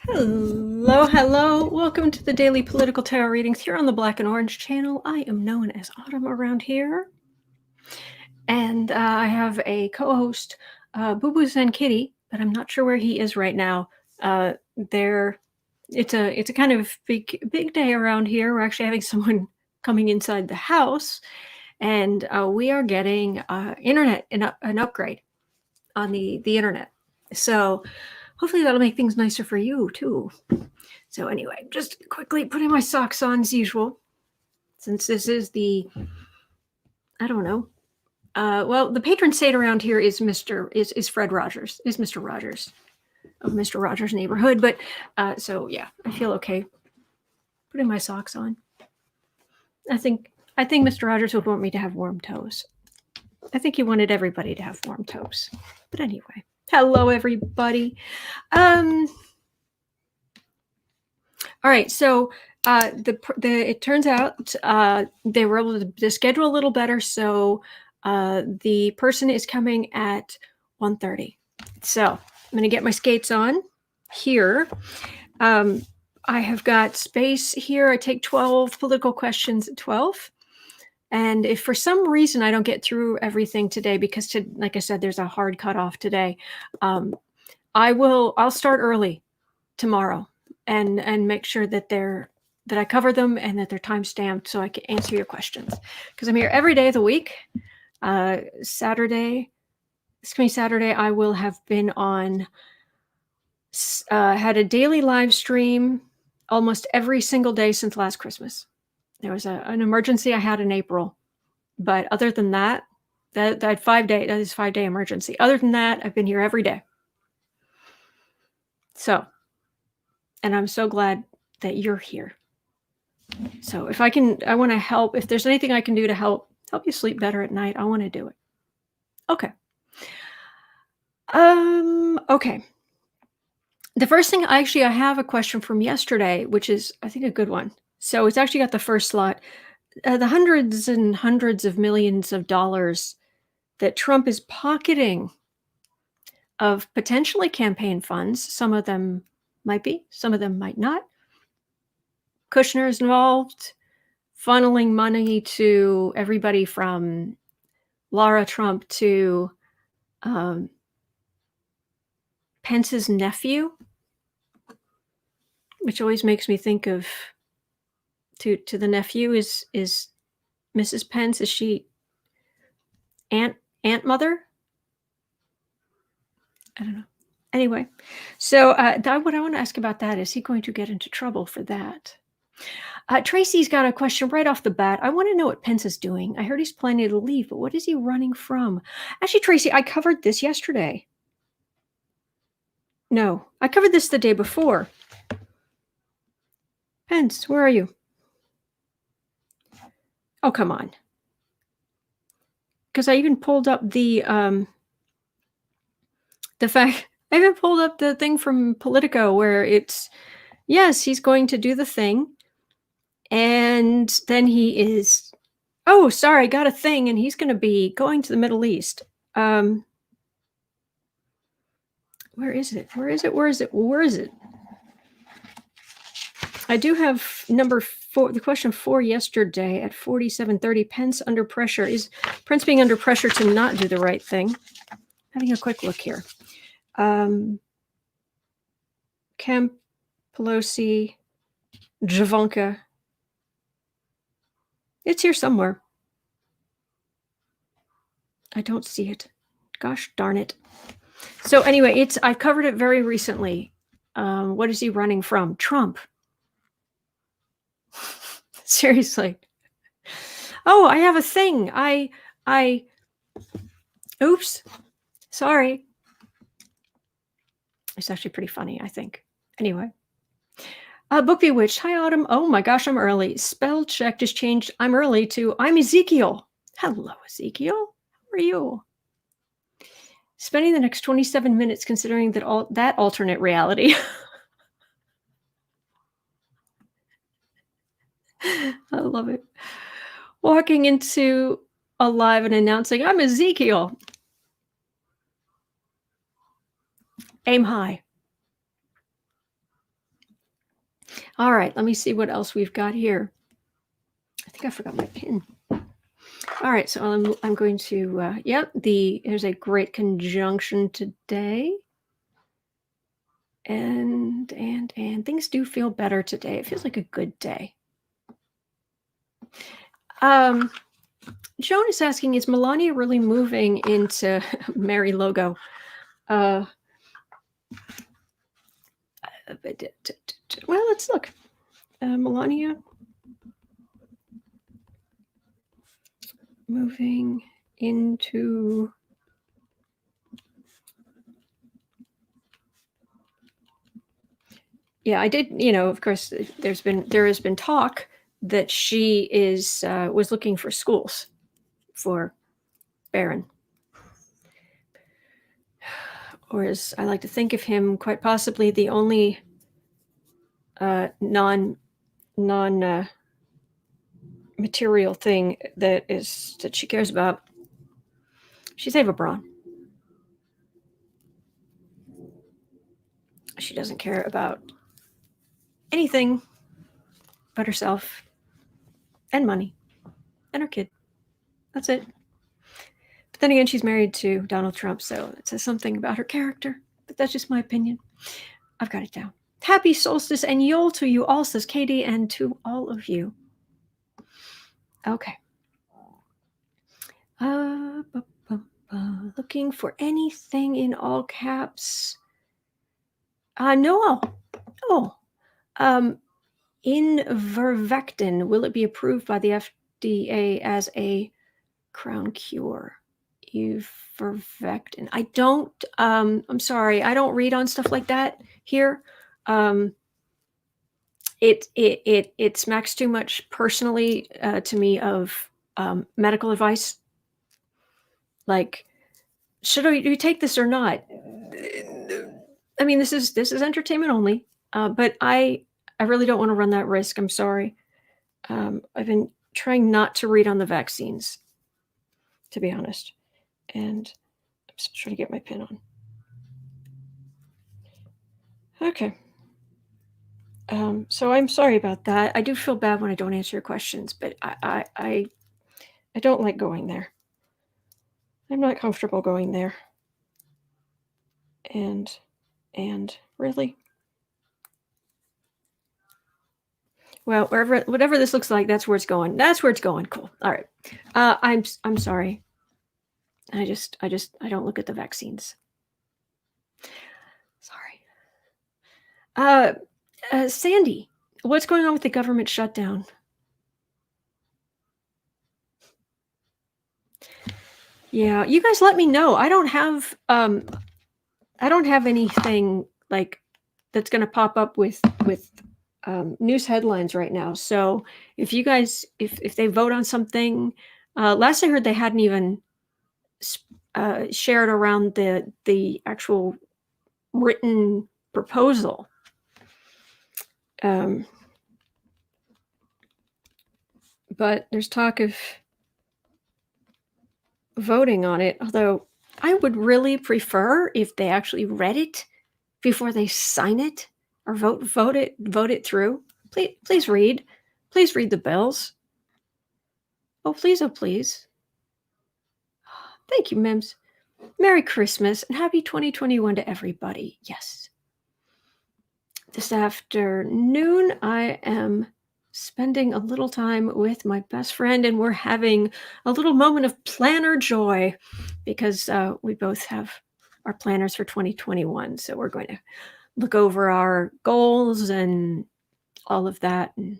Hello, hello. Welcome to the Daily Political Tarot Readings here on the Black and Orange channel. I am known as Autumn around here. And I have a co-host, Boo Boo's and Kitty, but I'm not sure where he is right now. It's a kind of big day around here. We're actually having someone coming inside the house, and we are getting internet an upgrade on the internet. So hopefully that'll make things nicer for you too. So anyway, just quickly putting my socks on as usual, since this is the, I don't know. Well, the patron saint around here is Fred Rogers, is Mr. Rogers of Mr. Rogers' neighborhood. But so yeah, I feel okay putting my socks on. I think Mr. Rogers would want me to have warm toes. I think he wanted everybody to have warm toes. But anyway, hello everybody. All right, so it turns out they were able to schedule a little better, so the person is coming at 1:30. So I'm going to get my skates on here. I have got space here. I take 12 political questions at 12. And if for some reason I don't get through everything today, because like I said, there's a hard cutoff today, I'll start early tomorrow and make sure that I cover them and that they're time stamped so I can answer your questions, because I'm here every day of the week. Saturday, this coming Saturday, I will have been on, had a daily live stream almost every single day since last Christmas. There was an emergency I had in April, but other than that, that 5 day, that is 5 day emergency. Other than that, I've been here every day. So, and I'm so glad that you're here. So if I want to help, if there's anything I can do to help you sleep better at night, I want to do it. Okay. Okay. The first thing, I have a question from yesterday, which is, I think, a good one. So it's actually got the first slot. The hundreds and hundreds of millions of dollars that Trump is pocketing of potentially campaign funds. Some of them might be, some of them might not. Kushner is involved, funneling money to everybody from Lara Trump to Pence's nephew, which always makes me think of, to the nephew is Mrs. Pence. Is she aunt mother? I don't know. Anyway, so what I want to ask about that is he going to get into trouble for that? Tracy's got a question right off the bat. I want to know what Pence is doing. I heard he's planning to leave, but what is he running from? Actually, Tracy, I covered this yesterday. No, I covered this the day before. Pence, where are you? Oh, come on. Because I even pulled up the fact, I even pulled up the thing from Politico where it's, yes, he's going to do the thing. And then he is, oh, sorry, got a thing, and he's going to be going to the Middle East. Where is it? Where is it? Where is it? Where is it? I do have number 4, the question 4 yesterday at 47:30. Pence under pressure. Is Pence being under pressure to not do the right thing? Having a quick look here. Kemp, Pelosi, Javanka. It's here somewhere. I don't see it. Gosh darn it. So anyway, I've covered it very recently. What is he running from? Trump. Seriously. Oh, I have a thing. Oops. Sorry. It's actually pretty funny, I think. Anyway. Book Bewitched. Hi, Autumn. Oh my gosh, I'm early. Spell check just changed. I'm early to I'm Ezekiel. Hello, Ezekiel. How are you? Spending the next 27 minutes considering that alternate reality. I love it. Walking into a live and announcing, I'm Ezekiel. Aim high. All right, let me see what else we've got here. I think I forgot my pin. All right, so I'm going to there's a great conjunction today. And things do feel better today. It feels like a good day. Joan is asking, is Melania really moving into Mar-a-Lago? Well, let's look. Melania moving into I did, of course there has been talk that she was looking for schools for Barron. Or as I like to think of him, quite possibly the only non material thing that she cares about. She's Ava Braun. She doesn't care about anything but herself and money and her kid. That's it. But then again, she's married to Donald Trump, so it says something about her character. But that's just my opinion. I've got it down. Happy solstice and Yule to you all, says Katie, and to all of you. Okay. Looking for anything in all caps. No. Oh. Ivermectin, will it be approved by the FDA as a crown cure? Ivermectin. I don't. I'm sorry. I don't read on stuff like that here. It smacks too much personally to me of medical advice. Like, should we take this or not? I mean, this is entertainment only, but I really don't want to run that risk. I'm sorry. I've been trying not to read on the vaccines, to be honest, and I'm just trying to get my pin on. Okay. So I'm sorry about that. I do feel bad when I don't answer your questions, but I don't like going there. I'm not comfortable going there. And really, well, whatever this looks like, that's where it's going. That's where it's going. Cool. All right. I'm sorry. I don't look at the vaccines. Sorry. Sandy, what's going on with the government shutdown? Yeah, you guys let me know. I don't have anything like that's going to pop up with news headlines right now. So if you guys, if they vote on something, last I heard they hadn't even shared around the actual written proposal. But there's talk of voting on it, although I would really prefer if they actually read it before they sign it or vote it through. Please read the bills. Oh please. Thank you, Mims. Merry Christmas and happy 2021 to everybody. Yes. This afternoon I am spending a little time with my best friend, and we're having a little moment of planner joy because we both have our planners for 2021. So we're going to look over our goals and all of that. And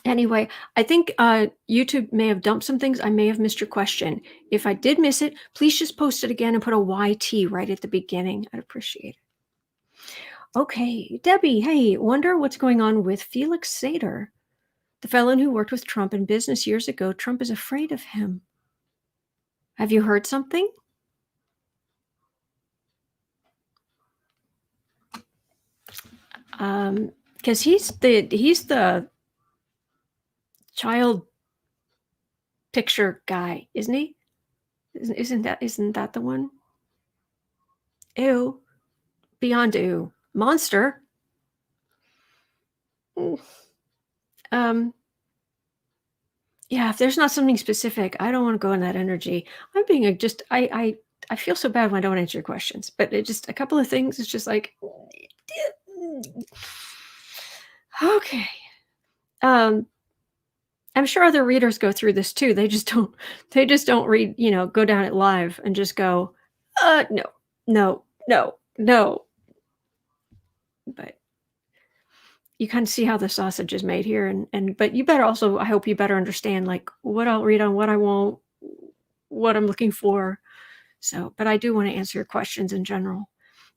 anyway, I think YouTube may have dumped some things. I may have missed your question. If I did miss it, please just post it again and put a YT right at the beginning. I'd appreciate it. Okay, Debbie, hey, wonder what's going on with Felix Sater, the felon who worked with Trump in business years ago. Trump is afraid of him. Have you heard something? Because he's the child picture guy, isn't he? Isn't that the one? Ew. Beyond ew. Monster. Mm, Um, yeah, if there's not something specific, I don't want to go in that energy. I'm being a just I feel so bad when I don't answer your questions, but it just a couple of things. It's just like, okay. Um, I'm sure other readers go through this too. They just don't read, go down it live and just go, no, no, no, no. But you kind of see how the sausage is made here, and but you better also, I hope you better understand like what I'll read on, what I won't, what I'm looking for. So, but I do want to answer your questions in general.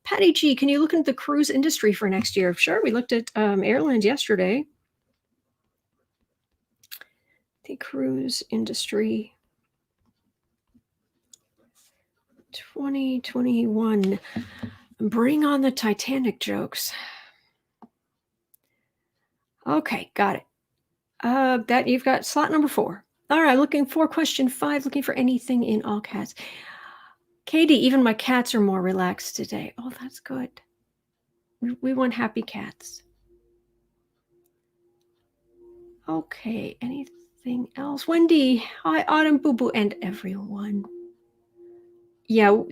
Patty G, can you look into the cruise industry for next year? Sure, we looked at airlines yesterday. The cruise industry 2021. Bring on the Titanic jokes. Okay, got it. That you've got slot number 4. All right, looking for question 5, looking for anything in all cats. Katie, even my cats are more relaxed today. Oh, that's good. We want happy cats. Okay, anything else? Wendy, hi, Autumn, Boo Boo, and everyone. Yeah,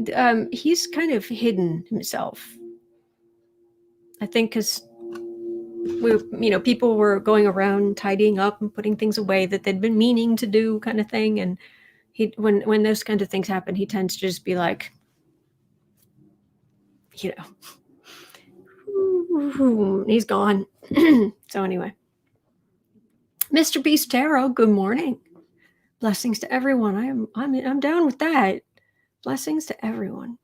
he's kind of hidden himself. I think because people were going around tidying up and putting things away that they'd been meaning to do, kind of thing. And when those kind of things happen, he tends to just be like, you know, he's gone. So anyway, Mr. Beast Tarot, good morning. Blessings to everyone. I'm down with that. Blessings to everyone.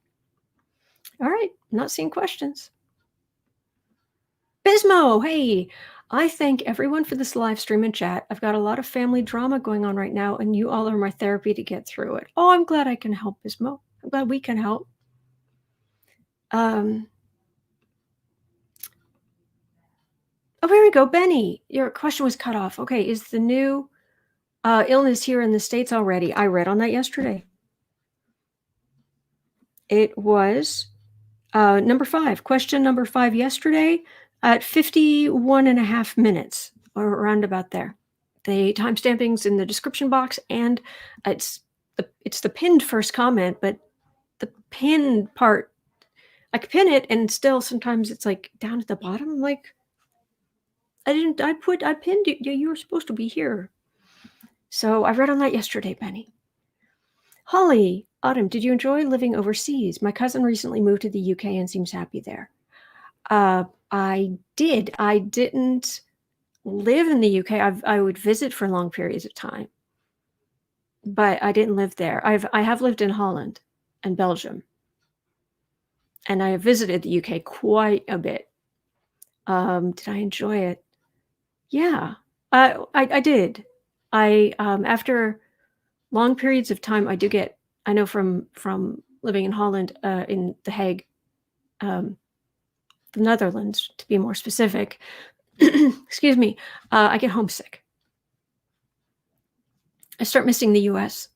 All right, I'm not seeing questions. Bismo, hey, I thank everyone for this live stream and chat. I've got a lot of family drama going on right now, and you all are my therapy to get through it. Oh, I'm glad I can help, Bismo. I'm glad we can help. Oh, here we go. Benny, your question was cut off. Okay, is the new illness here in the States already? I read on that yesterday. It was number 5. Question number 5 yesterday at 51 and a half minutes, or around about there. The timestamping's in the description box, and it's the pinned first comment, but the pinned part, I could pin it, and still sometimes it's like down at the bottom. I'm like, I pinned you. You were supposed to be here. So I read on that yesterday, Benny. Holly, Autumn, did you enjoy living overseas? My cousin recently moved to the UK and seems happy there. I did. I didn't live in the UK. I would visit for long periods of time, but I didn't live there. I have lived in Holland and Belgium, and I have visited the UK quite a bit. Did I enjoy it? Yeah, I did. After long periods of time, I do get. I know from living in Holland, in The Hague, the Netherlands, to be more specific. Excuse me. I get homesick. I start missing the US.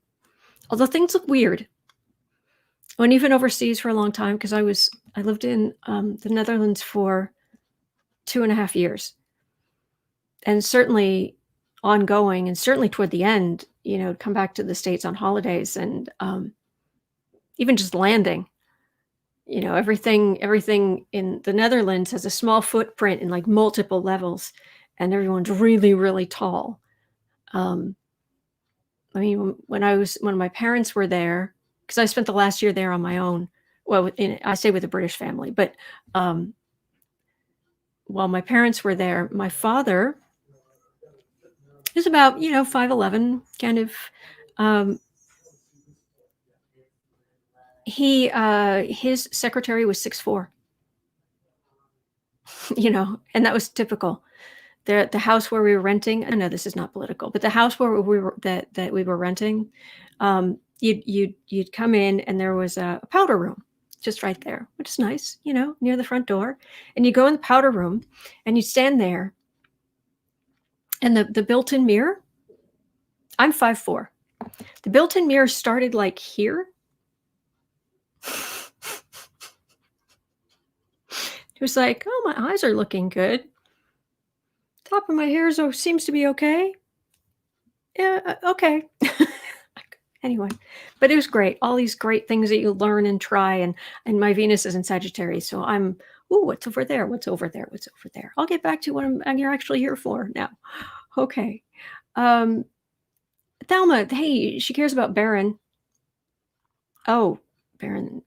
Although things look weird. When you've been overseas for a long time, because I lived in the Netherlands for 2.5 years. And certainly ongoing, and certainly toward the end, come back to the States on holidays, and even just landing. Everything in the Netherlands has a small footprint in like multiple levels, and everyone's really, really tall. I mean, when my parents were there, because I spent the last year there on my own. Well, I stay with a British family, but while my parents were there, my father is about 5'11", kind of. His secretary was 6'4", and that was typical. The house where we were renting, I know this is not political, but the house where we were that we were renting, you'd come in and there was a powder room just right there, which is nice, near the front door. And you go in the powder room and you stand there, and the built-in mirror, I'm 5'4". The built-in mirror started like here. It was like, oh, my eyes are looking good. top of my hair seems to be okay. Yeah, okay. Anyway, but it was great. All these great things that you learn and try, and my Venus is in Sagittarius, so I'm, ooh, what's over there? What's over there? What's over there? I'll get back to what I'm you're actually here for now. Okay. Um, Thelma, hey, she cares about Baron. Oh, Baron.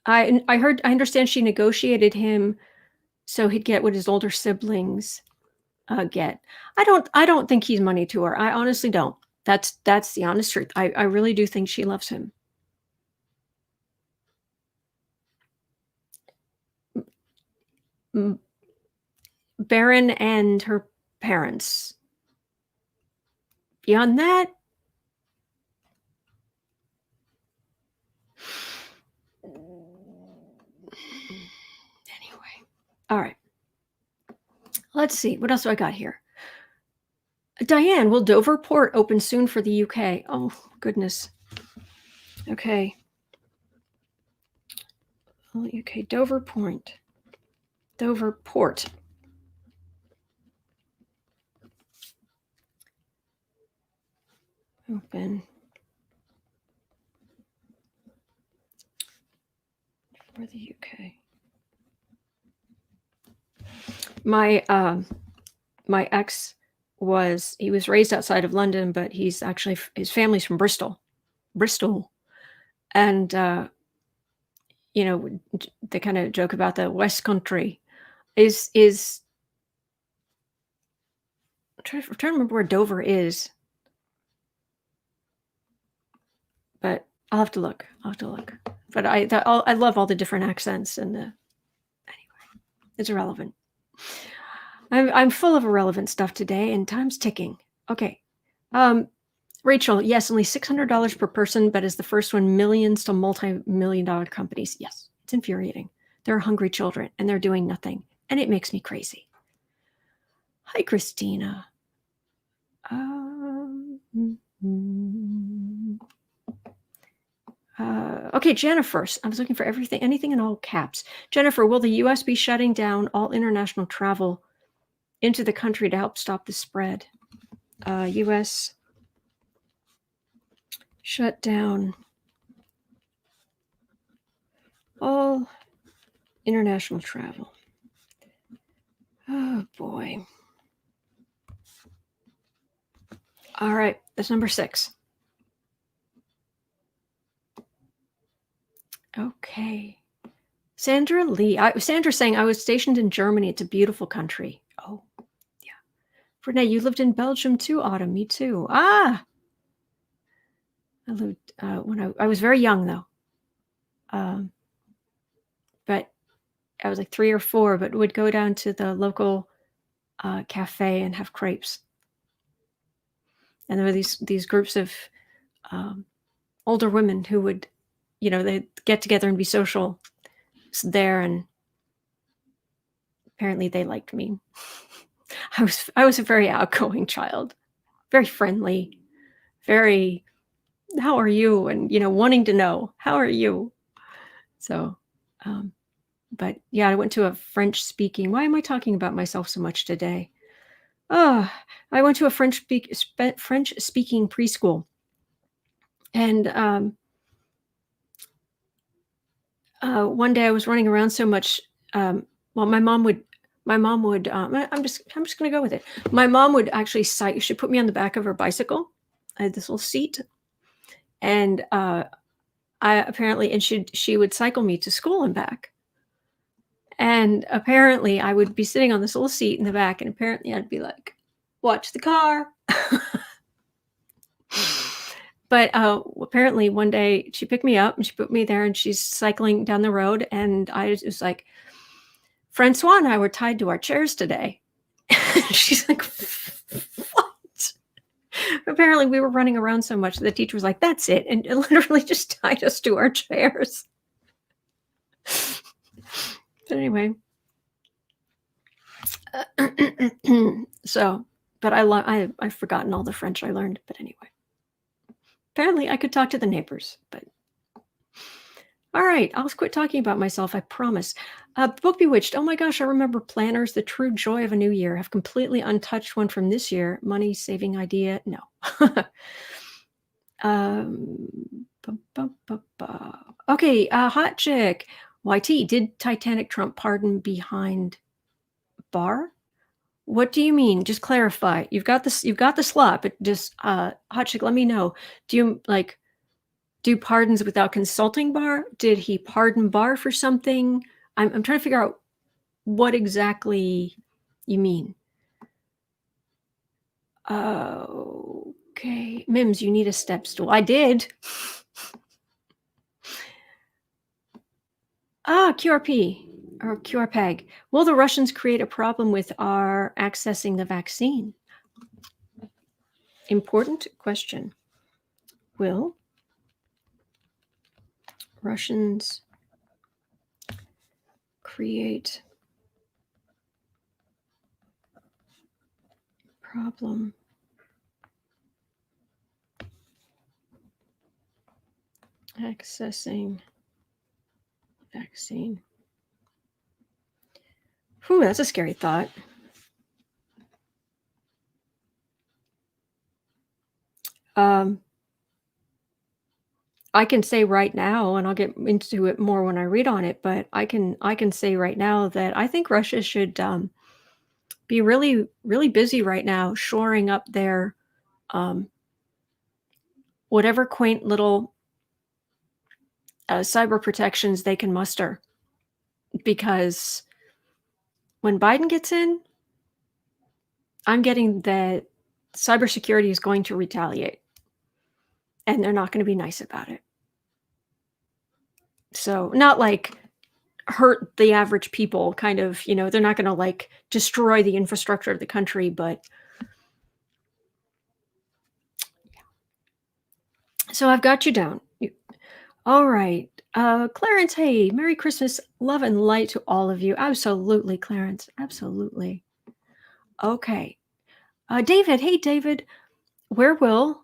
I understand she negotiated him so he'd get what his older siblings get. I don't think he's money to her. I honestly don't. That's the honest truth. I really do think she loves him. M- Baron and her parents. Beyond that, anyway. All right. Let's see. What else do I got here? Diane, will Dover Port open soon for the UK? Oh, goodness. Okay. Oh, UK. Dover Point. Dover Port. Open for the UK. My ex he was raised outside of London, but he's actually, his family's from Bristol, and they kind of joke about the West Country. Is I'm trying to remember where Dover is, but I'll have to look. But I love all the different accents and the, anyway, it's irrelevant. I'm full of irrelevant stuff today, and time's ticking. Okay. Rachel, yes, only $600 per person, but as the first one, millions to multi-million-dollar companies. Yes, it's infuriating. There are hungry children, and they're doing nothing, and it makes me crazy. Hi, Christina. Okay, Jennifer. I was looking for anything in all caps. Jennifer, will the U.S. be shutting down all international travel into the country to help stop the spread? U.S. shut down all international travel. Oh, boy. All right, that's number 6. Okay. Sandra Lee. Sandra's saying, I was stationed in Germany. It's a beautiful country. Oh, yeah. Renee, you lived in Belgium too, Autumn. Me too. I lived when I was very young, though. But I was like 3 or 4, but would go down to the local cafe and have crepes. And there were these groups of older women who would, they'd get together and be social there, and apparently they liked me. I was a very outgoing child, very friendly, very, how are you? And, wanting to know, how are you? So, but yeah, I went to a French speaking, why am I talking about myself so much today? I went to a French speaking preschool, and one day I was running around so much. Well, my mom would. I'm just going to go with it. My mom would actually she'd put me on the back of her bicycle. I had this little seat, and she would cycle me to school and back. And apparently, I would be sitting on this little seat in the back, and apparently, I'd be like, "Watch the car." But apparently one day she picked me up and she put me there, and she's cycling down the road, and I was like, Francois and I were tied to our chairs today. She's like, what? Apparently we were running around so much, the teacher was like, that's it, and it literally just tied us to our chairs. But anyway, so, but I've forgotten all the French I learned, but anyway. Apparently I could talk to the neighbors, but All right, I'll quit talking about myself, I promise. Book Bewitched. Oh my gosh, I remember planners, the true joy of a new year. Have completely untouched one from this year. Money saving idea? No. Okay, hot chick. YT, did Titanic Trump pardon behind Barr? What do you mean? Just clarify. You've got the slot, but just hot chick, let me know. Do you like do pardons without consulting Barr? Did he pardon Barr for something? I'm trying to figure out what exactly you mean. Okay. Mims, you need a step stool. I did. QRP or QRPEG. Will the Russians create a problem with our accessing the vaccine? Important question. Will Russians create problem accessing vaccine? Whew, that's a scary thought. I can say right now, and I'll get into it more when I read on it, but I can say right now that I think Russia should be really, really busy right now shoring up their um, whatever quaint little cyber protections they can muster. Because when Biden gets in, I'm getting that cybersecurity is going to retaliate, and they're not going to be nice about it. So, not like hurt the average people, kind of, they're not going to like destroy the infrastructure of the country, but so I've got you down. All right. Clarence, hey, Merry Christmas, love and light to all of you. Absolutely, Clarence. Absolutely. Okay. David, hey, David, where will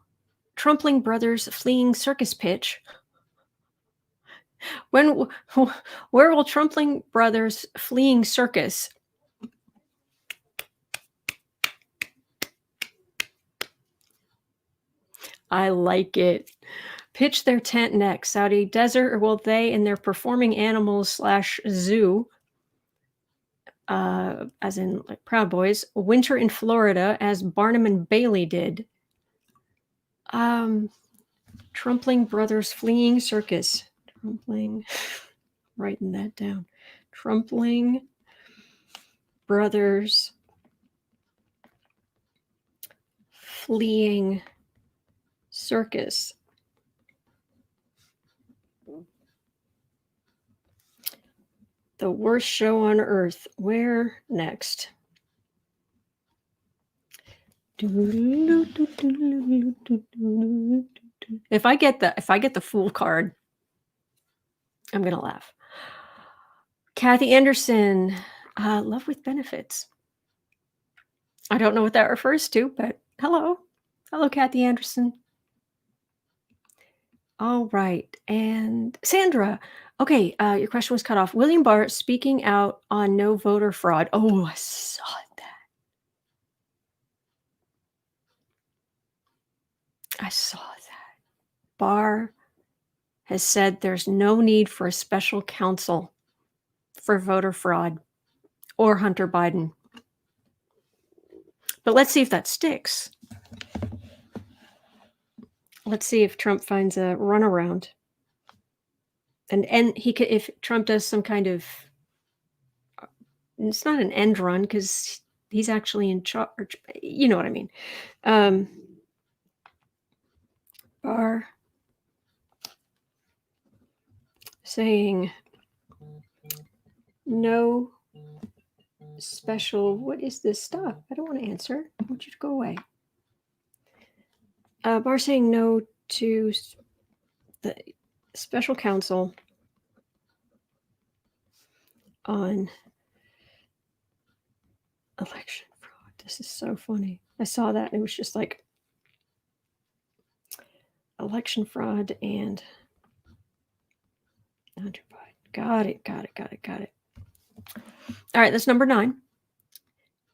Trumpling Brothers fleeing circus pitch? When, where will Trumpling Brothers fleeing circus? I like it. Pitch their tent next. Saudi desert, or will they and their performing animals / zoo, as in like Proud Boys, winter in Florida as Barnum and Bailey did? Trumpling Brothers fleeing circus. Trumpling, writing that down. Trumpling Brothers fleeing circus. The worst show on earth. Where next? If I get the fool card, I'm gonna laugh. Kathy Anderson, love with benefits. I don't know what that refers to, but hello, Kathy Anderson. All right, and Sandra. Okay, your question was cut off. William Barr speaking out on no voter fraud. Oh, I saw that. I saw that. Barr has said there's no need for a special counsel for voter fraud or Hunter Biden. But let's see if that sticks. Let's see if Trump finds a runaround. And he could, if Trump does some kind of, it's not an end run because he's actually in charge. You know what I mean? Barr saying no special. What is this stuff? I don't want to answer. I want you to go away. Barr saying no to the special counsel on election fraud. This is so funny. I saw that and it was just like election fraud and Hunter Biden. Got it. All right, that's number 9.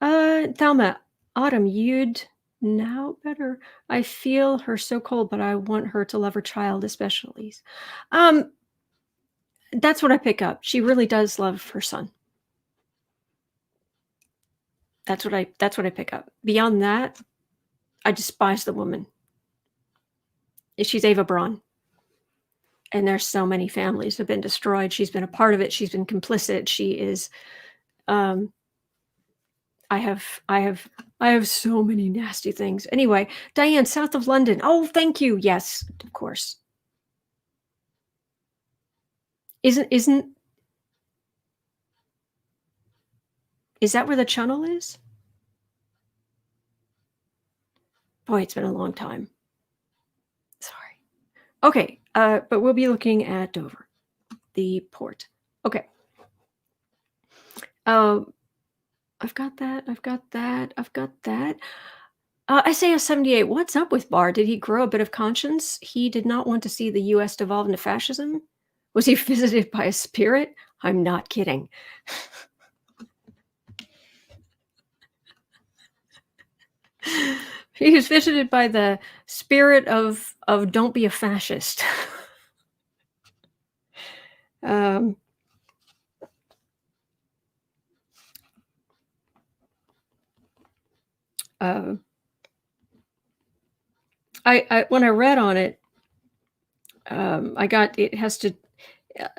Thelma, Autumn, you'd now better. I feel her so cold, but I want her to love her child, especially. That's what I pick up. She really does love her son. That's what I pick up. Beyond that, I despise the woman. She's Ava Braun. And there's so many families have been destroyed. She's been a part of it. She's been complicit. She is. I have so many nasty things. Anyway, Diane, south of London. Oh, thank you. Yes, of course. Is that where the channel is? Boy, it's been a long time. Sorry. Okay, but we'll be looking at Dover, the port. Okay. I've got that. Isaiah 78. What's up with Barr? Did he grow a bit of conscience? He did not want to see the U.S. devolve into fascism? Was he visited by a spirit? I'm not kidding. He was visited by the spirit of don't be a fascist. When I read on it, I got it has to.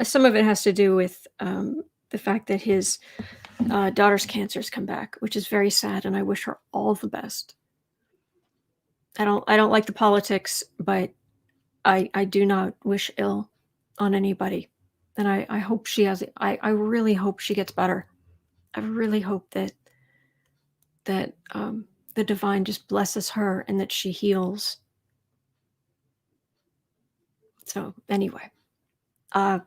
Some of it has to do with the fact that his daughter's cancer's come back, which is very sad, and I wish her all the best. I don't like the politics, but I do not wish ill on anybody, and I hope she has. I really hope she gets better. I really hope that the divine just blesses her and that she heals. So anyway, but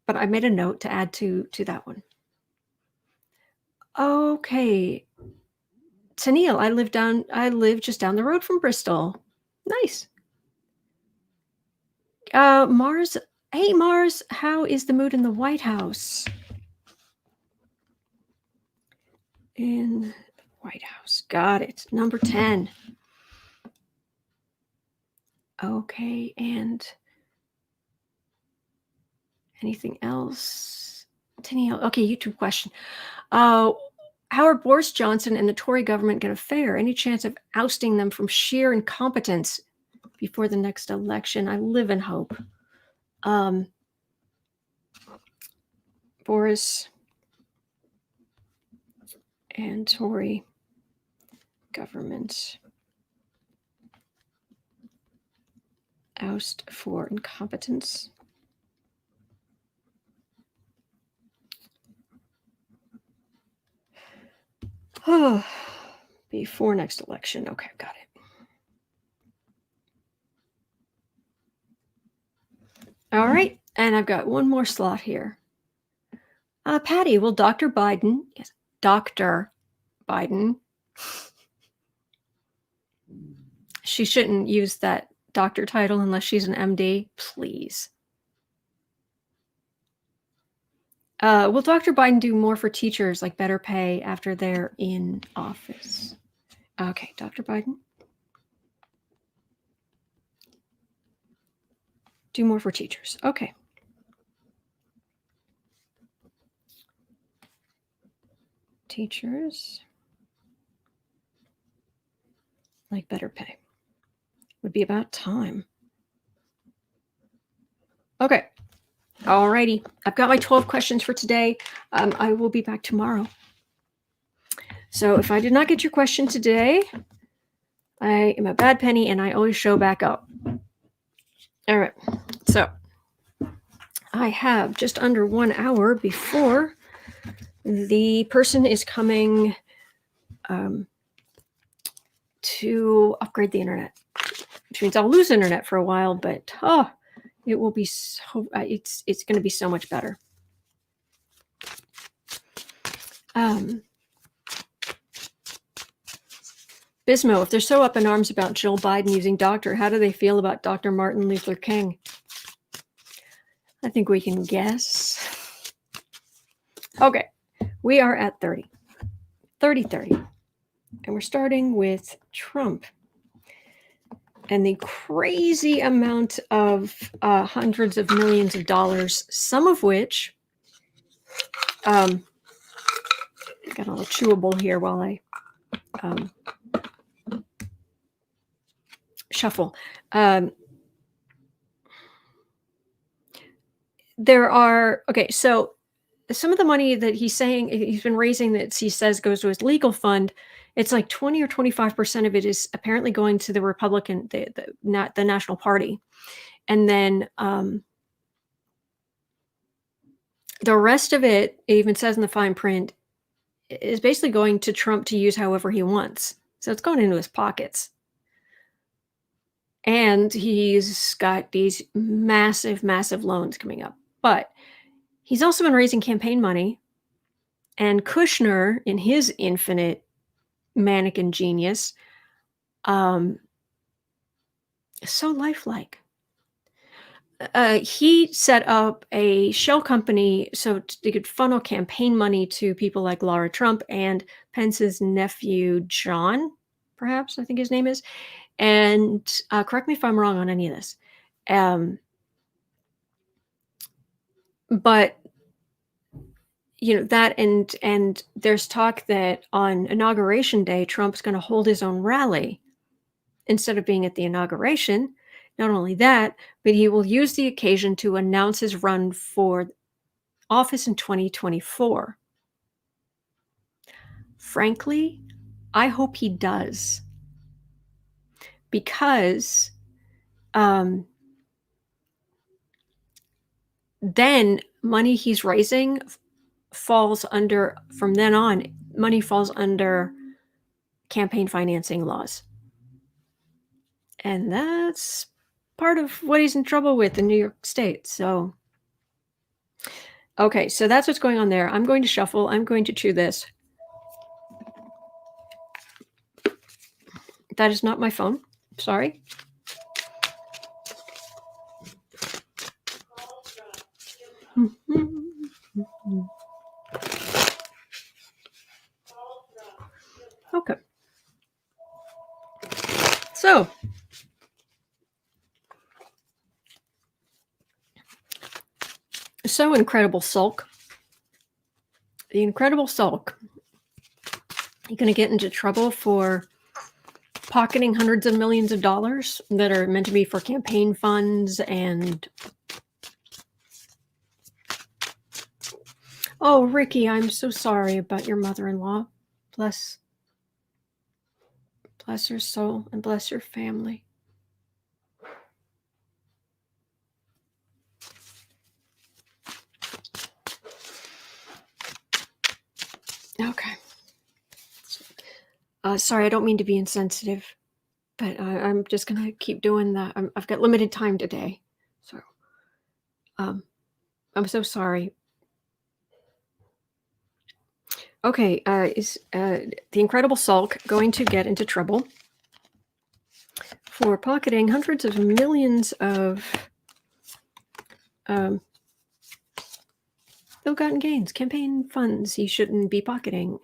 I made a note to add to that one. Okay. Tennille, I live just down the road from Bristol. Nice. Mars, hey Mars, how is the mood in the White House? In the White House. Got it. Number 10. Okay, and anything else? Tennille, okay, YouTube question. How are Boris Johnson and the Tory government going to fare? Any chance of ousting them from sheer incompetence before the next election? I live in hope. Boris and Tory government oust for incompetence. Oh, before next election. Okay, got it. All right, and I've got one more slot here. Patty, will Dr. Biden, yes, Dr. Biden, she shouldn't use that doctor title unless she's an MD, please. Will Dr. Biden do more for teachers, like better pay after they're in office? Okay, Dr. Biden. Do more for teachers. Okay. Teachers, like better pay. Would be about time. Okay. Alrighty. I've got my 12 questions for today. I will be back tomorrow. So if I did not get your question today, I am a bad penny and I always show back up. All right. So I have just under 1 hour before the person is coming to upgrade the internet, which means I'll lose internet for a while, but it will be so, it's going to be so much better. Bismo, if they're so up in arms about Jill Biden using doctor, how do they feel about Dr. Martin Luther King? I think we can guess. Okay, we are at 30. 30. And we're starting with Trump. And the crazy amount of hundreds of millions of dollars, some of which, got a little chewable here while I shuffle. There are, okay, so some of the money that he's saying he's been raising that he says goes to his legal fund, it's like 20 or 25% of it is apparently going to the Republican, not the National Party. And then the rest of it even says in the fine print, is basically going to Trump to use however he wants. So it's going into his pockets. And he's got these massive, massive loans coming up. But he's also been raising campaign money. And Kushner, in his infinite mannequin genius, so lifelike. He set up a shell company so they could funnel campaign money to people like Laura Trump and Pence's nephew, John, perhaps, I think his name is. And correct me if I'm wrong on any of this. But that, and there's talk that on Inauguration Day, Trump's going to hold his own rally instead of being at the inauguration. Not only that, but he will use the occasion to announce his run for office in 2024. Frankly, I hope he does. Because then money he's raising falls under, from then on, money falls under campaign financing laws. And that's part of what he's in trouble with in New York State. So, okay, so that's what's going on there. I'm going to shuffle. I'm going to chew this. That is not my phone. Sorry. Okay. So Incredible Sulk. The Incredible Sulk. You're going to get into trouble for pocketing hundreds of millions of dollars that are meant to be for campaign funds and... Oh, Ricky, I'm so sorry about your mother-in-law. Bless her soul and bless her family. Okay. Sorry, I don't mean to be insensitive, but I'm just going to keep doing that. I've got limited time today. So I'm so sorry. Okay, is the Incredible Sulk going to get into trouble for pocketing hundreds of millions of ill-gotten gains, campaign funds he shouldn't be pocketing?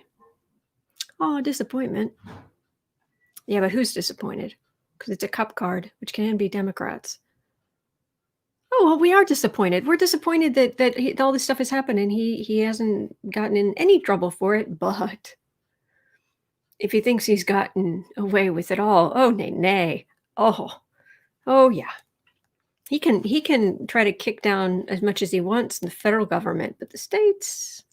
Oh, disappointment. Yeah, but who's disappointed? Because it's a cup card, which can be Democrats. Oh, well, we are disappointed. We're disappointed that all this stuff has happened and he hasn't gotten in any trouble for it. But if he thinks he's gotten away with it all, oh, nay. Oh, yeah. He can try to kick down as much as he wants in the federal government, but the states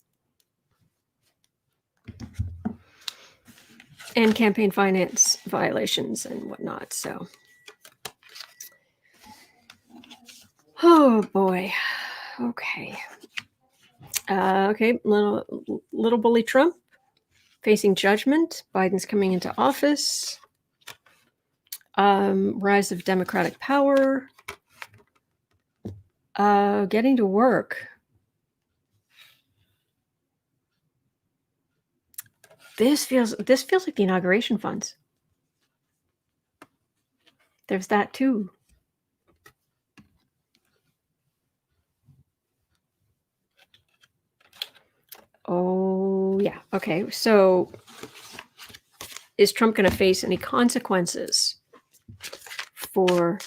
and campaign finance violations and whatnot. So, oh boy. Okay. Okay. Little bully Trump facing judgment. Biden's coming into office. Rise of Democratic power. Getting to work. This feels like the inauguration funds. There's that too. Oh, yeah. Okay. So is Trump going to face any consequences for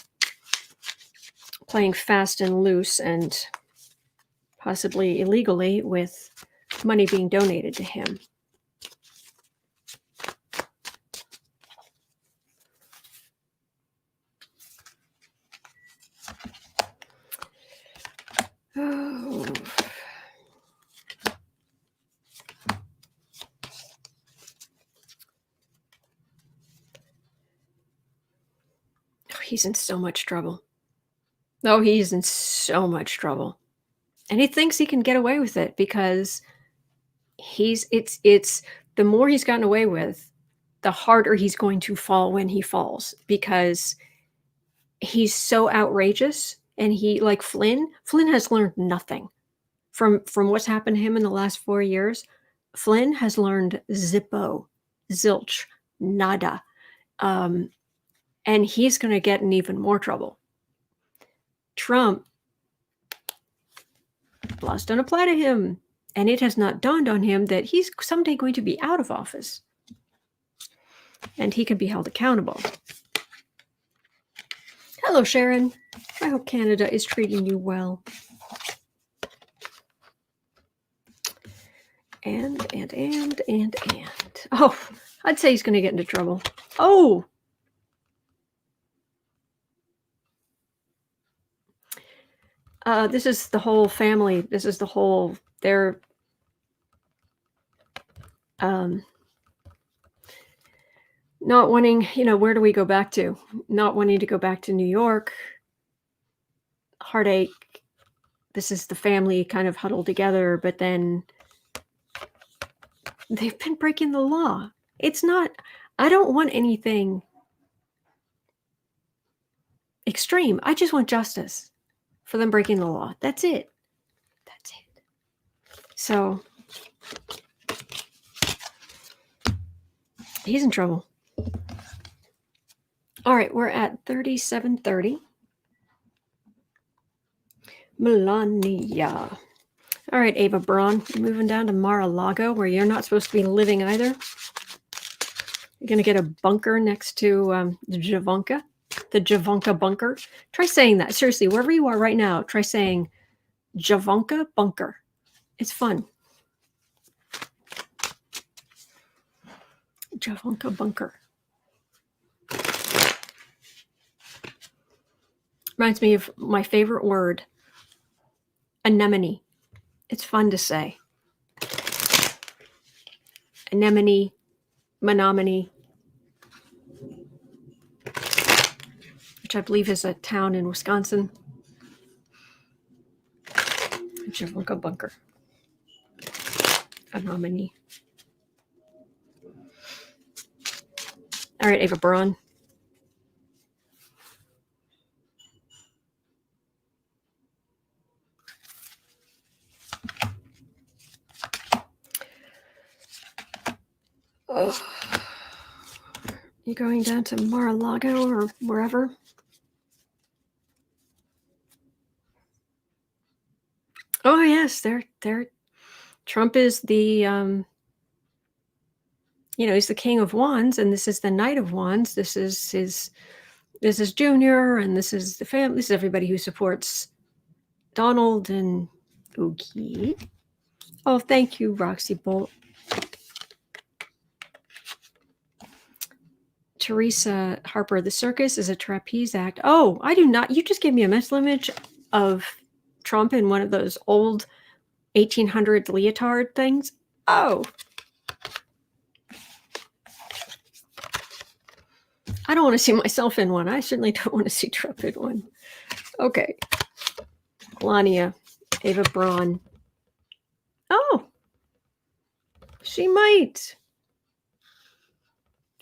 playing fast and loose and possibly illegally with money being donated to him? Oh. He's in so much trouble. Oh, he's in so much trouble. And he thinks he can get away with it because it's the more he's gotten away with, the harder he's going to fall when he falls, because he's so outrageous. And he, like Flynn has learned nothing from what's happened to him in the last 4 years. Flynn has learned zippo, zilch, nada. And he's going to get in even more trouble. Trump, laws don't apply to him. And it has not dawned on him that he's someday going to be out of office. And he can be held accountable. Hello, Sharon. I hope Canada is treating you well. And. Oh, I'd say he's going to get into trouble. Oh! This is the whole family. This is the whole, they're not wanting, where do we go back to? Not wanting to go back to New York. Heartache. This is the family kind of huddled together, but then they've been breaking the law. It's not, I don't want anything extreme. I just want justice for them breaking the law. That's it. That's it. So he's in trouble. All right, we're at 37:30. Melania. All right, Ava Braun, moving down to Mar-a-Lago, where you're not supposed to be living either. You're going to get a bunker next to the Javanka bunker. Try saying that. Seriously, wherever you are right now, try saying Javanka bunker. It's fun. Javanka bunker. Reminds me of my favorite word, anemone. It's fun to say. Anemone, Menominee, which I believe is a town in Wisconsin. Javanka bunker. Anemone. All right, Ava Braun. Oh. You going down to Mar-a-Lago or wherever? Oh yes, they're Trump is the he's the King of Wands, and this is the Knight of Wands. This is Junior, and this is the family. This is everybody who supports Donald and Oogie. Oh, thank you, Roxy Bolt. Teresa Harper, the circus is a trapeze act. Oh, I do not. You just gave me a mental image of Trump in one of those old 1800s leotard things. Oh. I don't want to see myself in one. I certainly don't want to see Trump in one. Okay. Melania, Ava Braun. Oh. She might.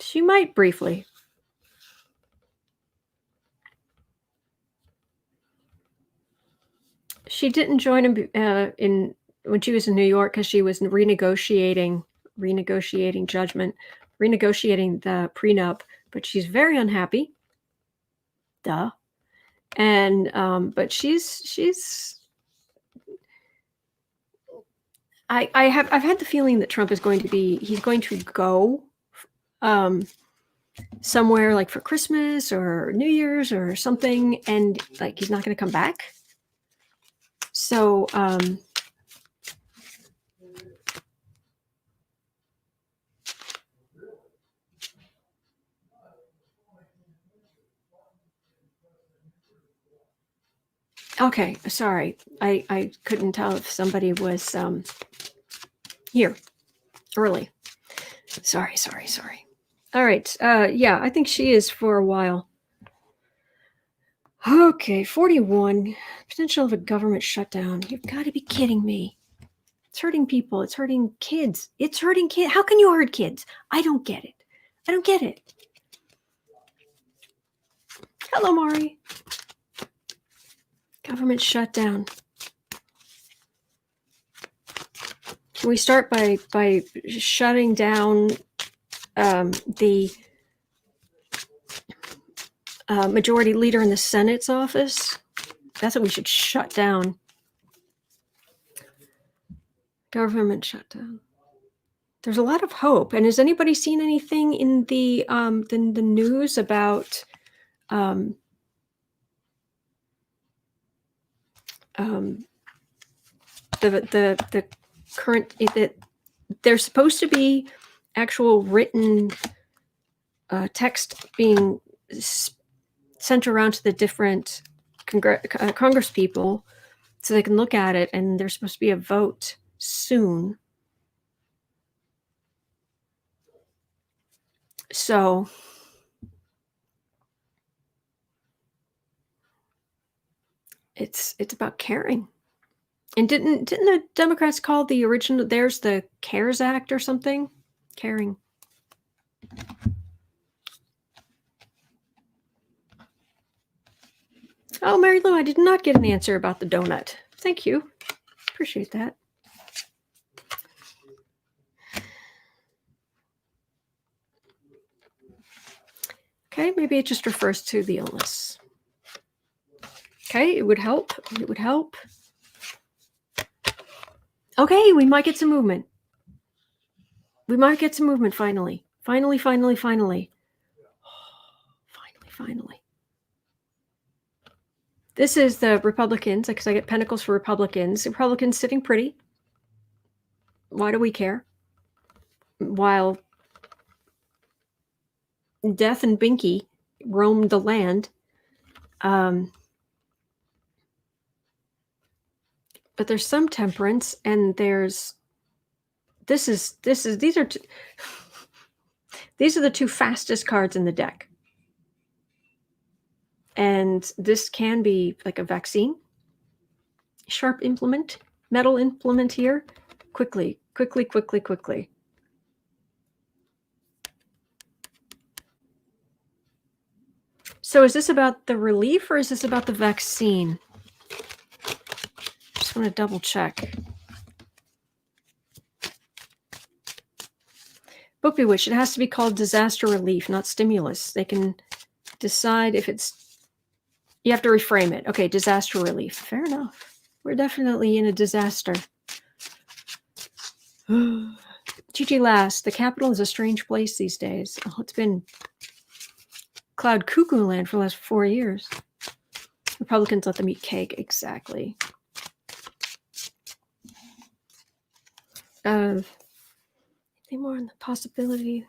She might briefly. She didn't join him in when she was in New York because she was renegotiating judgment, renegotiating the prenup, but she's very unhappy. Duh. And but she's I've had the feeling that Trump is he's going to go somewhere like for Christmas or New Year's or something, and like he's not going to come back. So okay, sorry, I couldn't tell if somebody was here early. Sorry. All right, yeah, I think she is for a while. Okay, 41. Potential of a government shutdown. You've got to be kidding me. It's hurting people. It's hurting kids. It's hurting kids. How can you hurt kids? I don't get it. Hello, Mari. Government shutdown. Can we start by shutting down the majority leader in the Senate's office? That's what we should shut down. Government shutdown. There's a lot of hope. And has anybody seen anything in the news about the current that there's supposed to be actual written text being sent around to the different Congress people so they can look at it, and there's supposed to be a vote soon. So it's about caring. And didn't the Democrats call the original, there's the CARES Act or something? Caring. Oh, Mary Lou, I did not get an answer about the donut. Thank you. Appreciate that. Okay, maybe it just refers to the illness. Okay, it would help. Okay, we might get some movement. Finally. Finally. This is the Republicans, because I get pentacles for Republicans. Republicans sitting pretty. Why do we care? While Death and Binky roamed the land. But there's some temperance, and these are the two fastest cards in the deck. And this can be like a vaccine. Sharp implement, metal implement here. Quickly. So is this about the relief or is this about the vaccine? Just want to double check. Book Bewitched, it has to be called disaster relief, not stimulus. They can decide if it's, you have to reframe it. Okay, disaster relief. Fair enough. We're definitely in a disaster. GG Last, the capital is a strange place these days. Oh, it's been cloud cuckoo land for the last 4 years. Republicans let them eat cake. Exactly. Anything more on the possibility?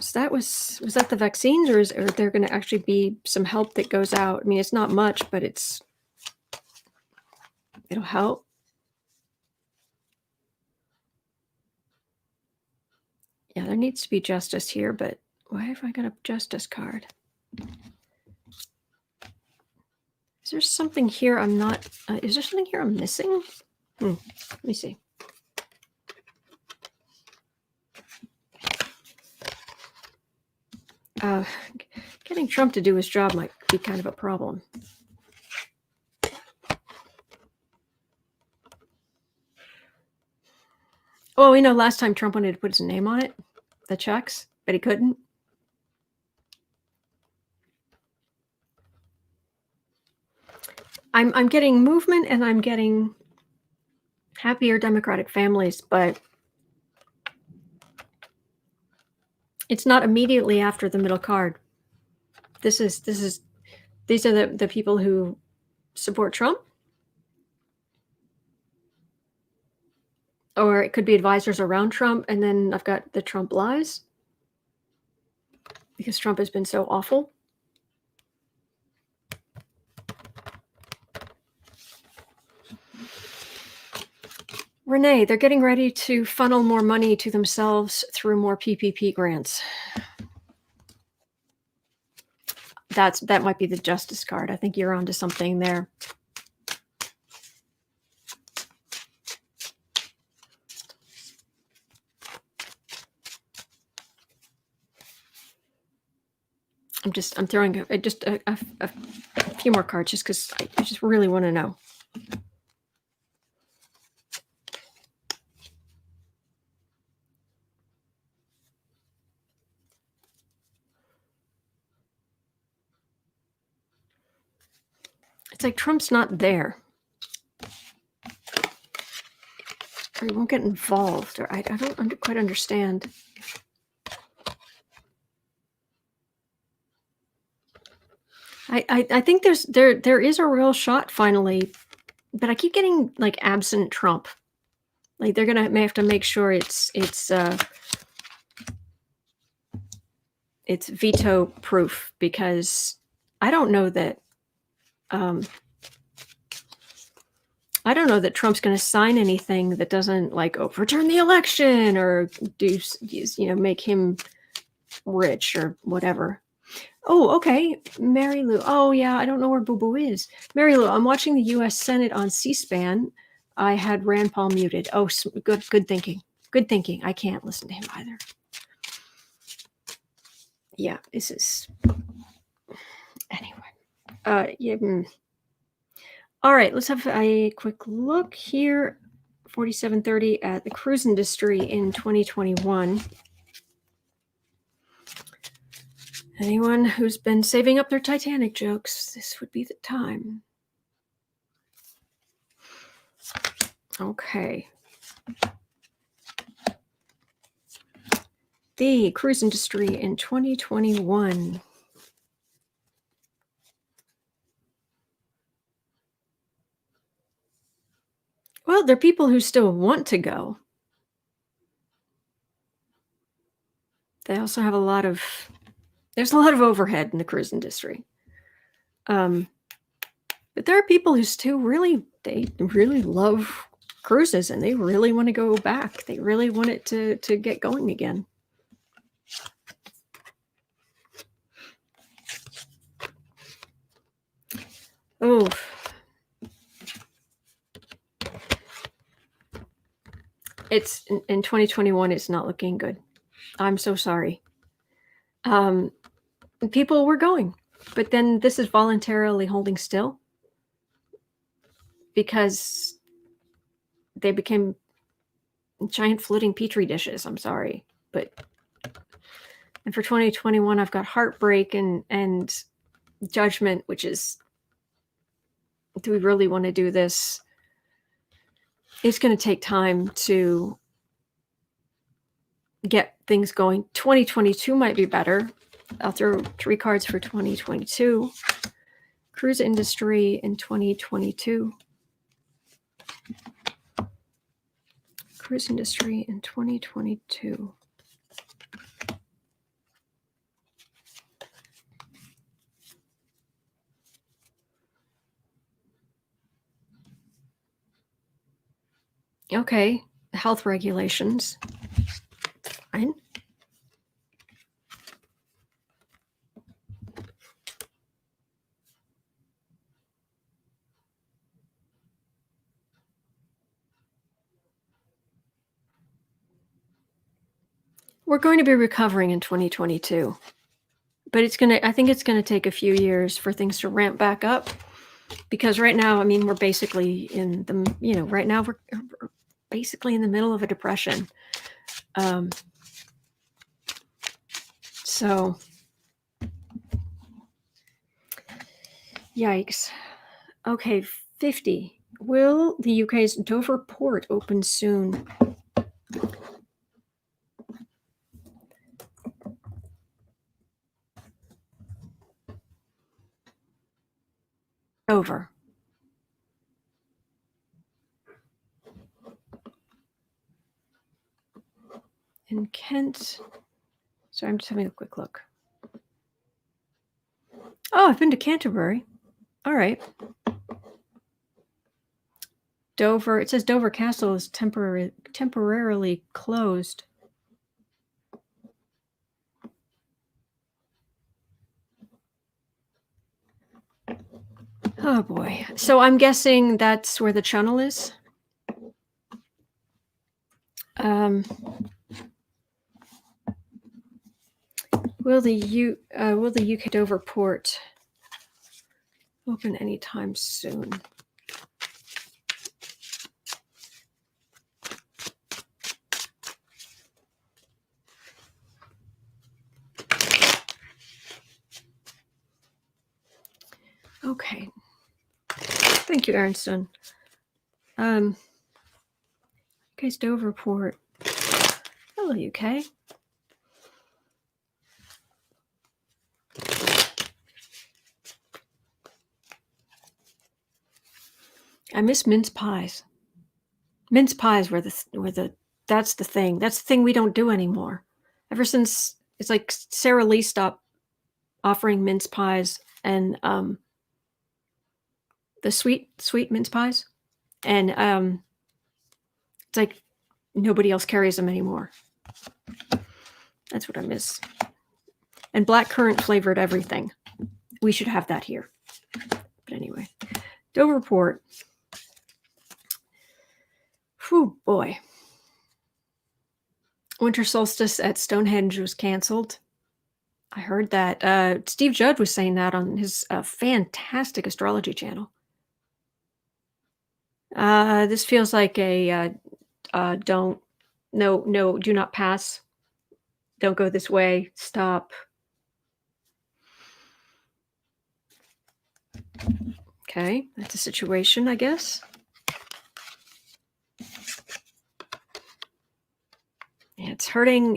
So was that the vaccines, or there going to actually be some help that goes out? I mean, it's not much, but it'll help. Yeah, there needs to be justice here, but why have I got a justice card? Is there something here I'm not? Is there something here I'm missing? Let me see. Getting Trump to do his job might be kind of a problem. Well, we know last time Trump wanted to put his name on it, the checks, but he couldn't. I'm getting movement, and I'm getting happier Democratic families, but it's not immediately after the middle card. These are the people who support Trump, or it could be advisors around Trump, and then I've got the Trump lies because Trump has been so awful. Renee, they're getting ready to funnel more money to themselves through more PPP grants. That might be the justice card. I think you're onto something there. I'm throwing a few more cards just because I just really want to know. It's like Trump's not there. Or he won't get involved, or I don't quite understand. I think there is a real shot finally, but I keep getting like absent Trump. Like they're may have to make sure it's veto proof, because I don't know that Trump's going to sign anything that doesn't like overturn the election or do make him rich or whatever. Oh, okay. Mary Lou. Oh, yeah. I don't know where Boo Boo is. Mary Lou, I'm watching the U.S. Senate on C-SPAN. I had Rand Paul muted. Oh, good thinking. Good thinking. I can't listen to him either. Yeah, this is... Anyway. Yeah. All right, let's have a quick look here. 4730 at the cruise industry in 2021. Anyone who's been saving up their Titanic jokes, this would be the time. Okay. The cruise industry in 2021. Well, there are people who still want to go. They also have there's a lot of overhead in the cruise industry. But there are people who still really love cruises and they really want to go back. They really want it to get going again. Oh. It's in 2021, it's not looking good. I'm so sorry. People were going, but then this is voluntarily holding still because they became giant floating petri dishes. I'm sorry, and for 2021, I've got heartbreak and judgment, which is, do we really want to do this? It's going to take time to get things going. 2022 might be better. I'll throw 3 cards for 2022. Cruise industry in 2022. Cruise industry in 2022. Okay, health regulations. Fine. We're going to be recovering in 2022, but I think it's going to take a few years for things to ramp back up, because right now, I mean, we're basically in the, right now we're basically in the middle of a depression. So, yikes. Okay, 50. Will the UK's Dover port open soon? Dover. In Kent. Sorry, I'm just having a quick look. Oh, I've been to Canterbury. All right. Dover. It says Dover Castle is temporarily closed. Oh boy. So I'm guessing that's where the channel is. Will the UK Dover port open anytime soon? Okay. Thank you, Aaronson. UK's Dover port. Hello, UK. I miss mince pies. Mince pies were that's the thing. That's the thing we don't do anymore. Ever since it's like Sara Lee stopped offering mince pies and the sweet mince pies, and it's like nobody else carries them anymore. That's what I miss. And blackcurrant flavored everything. We should have that here. But anyway, Dover port. Whew, boy. Winter solstice at Stonehenge was canceled. I heard that. Steve Judd was saying that on his fantastic astrology channel. This feels like a do not pass. Don't go this way. Stop. Okay, that's a situation, I guess. Yeah, it's hurting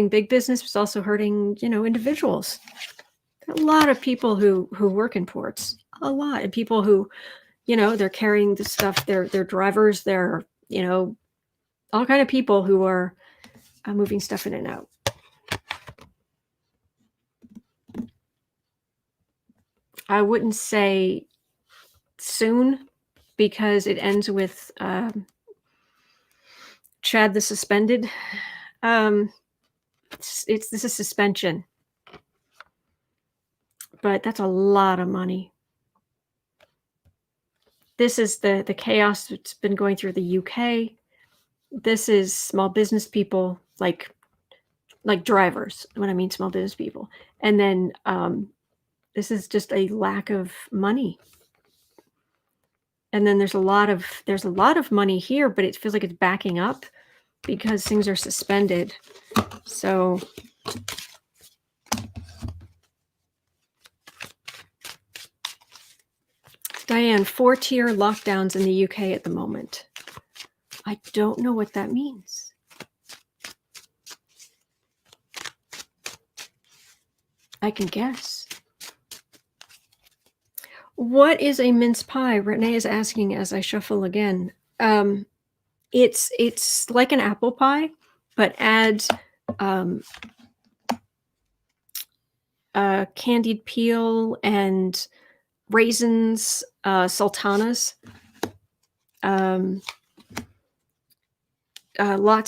big business. It's also hurting, individuals. There are a lot of people who work in ports. A lot of people who, they're carrying the stuff. They're drivers. They're, all kind of people who are moving stuff in and out. I wouldn't say soon, because it ends with Chad the suspended. This is suspension, but that's a lot of money. This is the chaos that's been going through the UK. This is small business people, like drivers, when I mean small business people. And then this is just a lack of money. And then there's a lot of money here, but it feels like it's backing up because things are suspended. So Diane, 4-tier lockdowns in the UK at the moment. I don't know what that means. I can guess. What is a mince pie? Renee is asking as I shuffle again. It's like an apple pie, but adds candied peel and raisins, sultanas, lots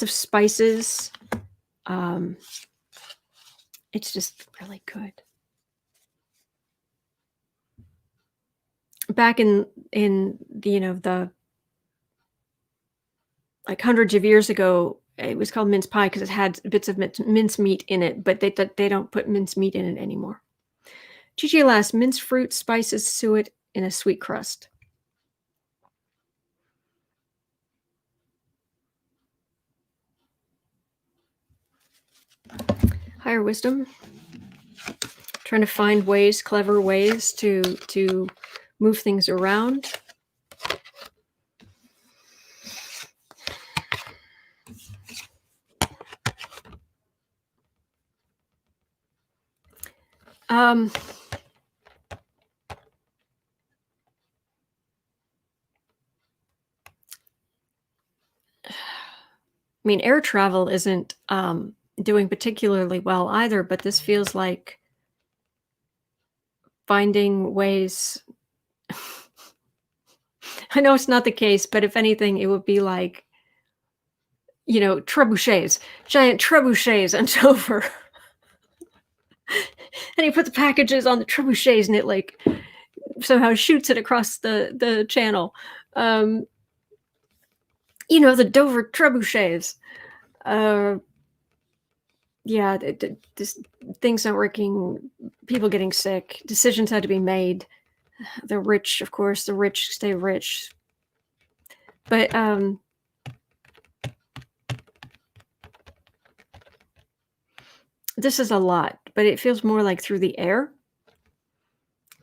of spices. It's just really good. Back in the like hundreds of years ago, it was called mince pie because it had bits of mince meat in it, but they don't put mince meat in it anymore. Gigi last, minced fruit, spices, suet in a sweet crust. Higher wisdom. Trying to find clever ways to move things around. Um, I mean, air travel isn't doing particularly well either, but this feels like finding ways. I know it's not the case, but if anything, it would be like, trebuchets, giant trebuchets on over. And you put the packages on the trebuchets and it like somehow shoots it across the channel. Um, the Dover trebuchets. Uh, yeah, this things not working, people getting sick, decisions had to be made. The rich, of course, the rich stay rich. But this is a lot, but it feels more like through the air.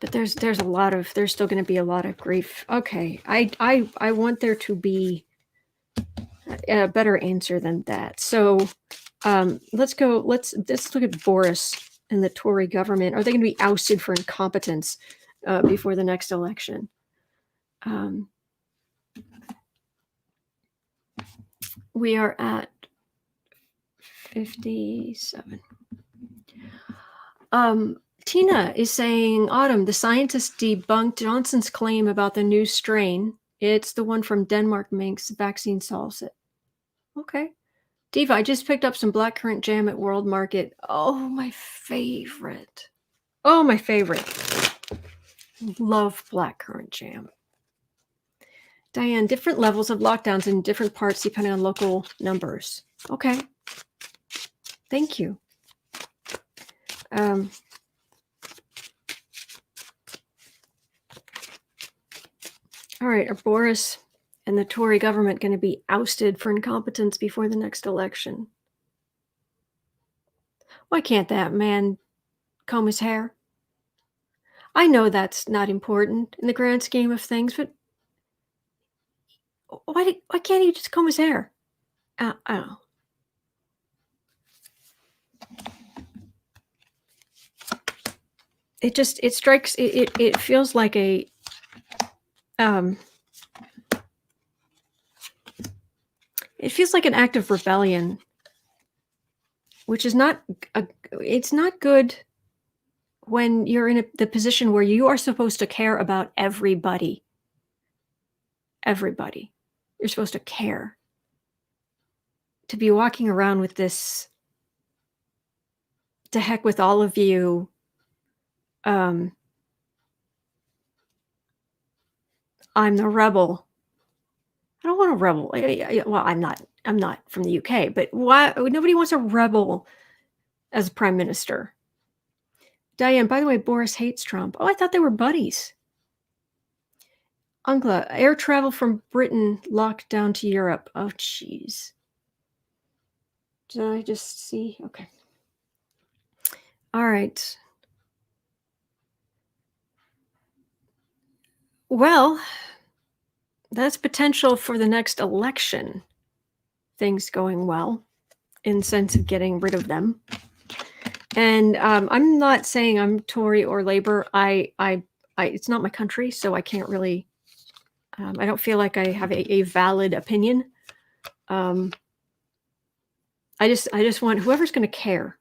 But there's still going to be a lot of grief. Okay, I want there to be a better answer than that. So let's look at Boris and the Tory government. Are they going to be ousted for incompetence before the next election? We are at 57. Tina is saying, Autumn, the scientists debunked Johnson's claim about the new strain. It's the one from Denmark Minx. Vaccine solves it. Okay. Diva, I just picked up some blackcurrant jam at World Market. Oh, my favorite. Oh, my favorite. Love blackcurrant jam. Diane, different levels of lockdowns in different parts depending on local numbers. Okay. Thank you. All right, are Boris and the Tory government going to be ousted for incompetence before the next election? Why can't that man comb his hair? I know that's not important in the grand scheme of things, but why can't he just comb his hair? I don't know. It strikes, it feels like a, it feels like an act of rebellion, which is it's not good when you're in the position where you are supposed to care about everybody. Everybody. You're supposed to care. To be walking around with this, to heck with all of you, I'm the rebel. I don't want a rebel. Well, I'm not from the UK, but why? Nobody wants a rebel as prime minister. Diane, by the way, Boris hates Trump. Oh, I thought they were buddies. Angela, air travel from Britain locked down to Europe. Oh, jeez. Did I just see? Okay. All right. Well, that's potential for the next election. Things going well in sense of getting rid of them. And I'm not saying I'm Tory or Labor. It's not my country, so I can't really. I don't feel like I have a valid opinion. I just want whoever's going to care.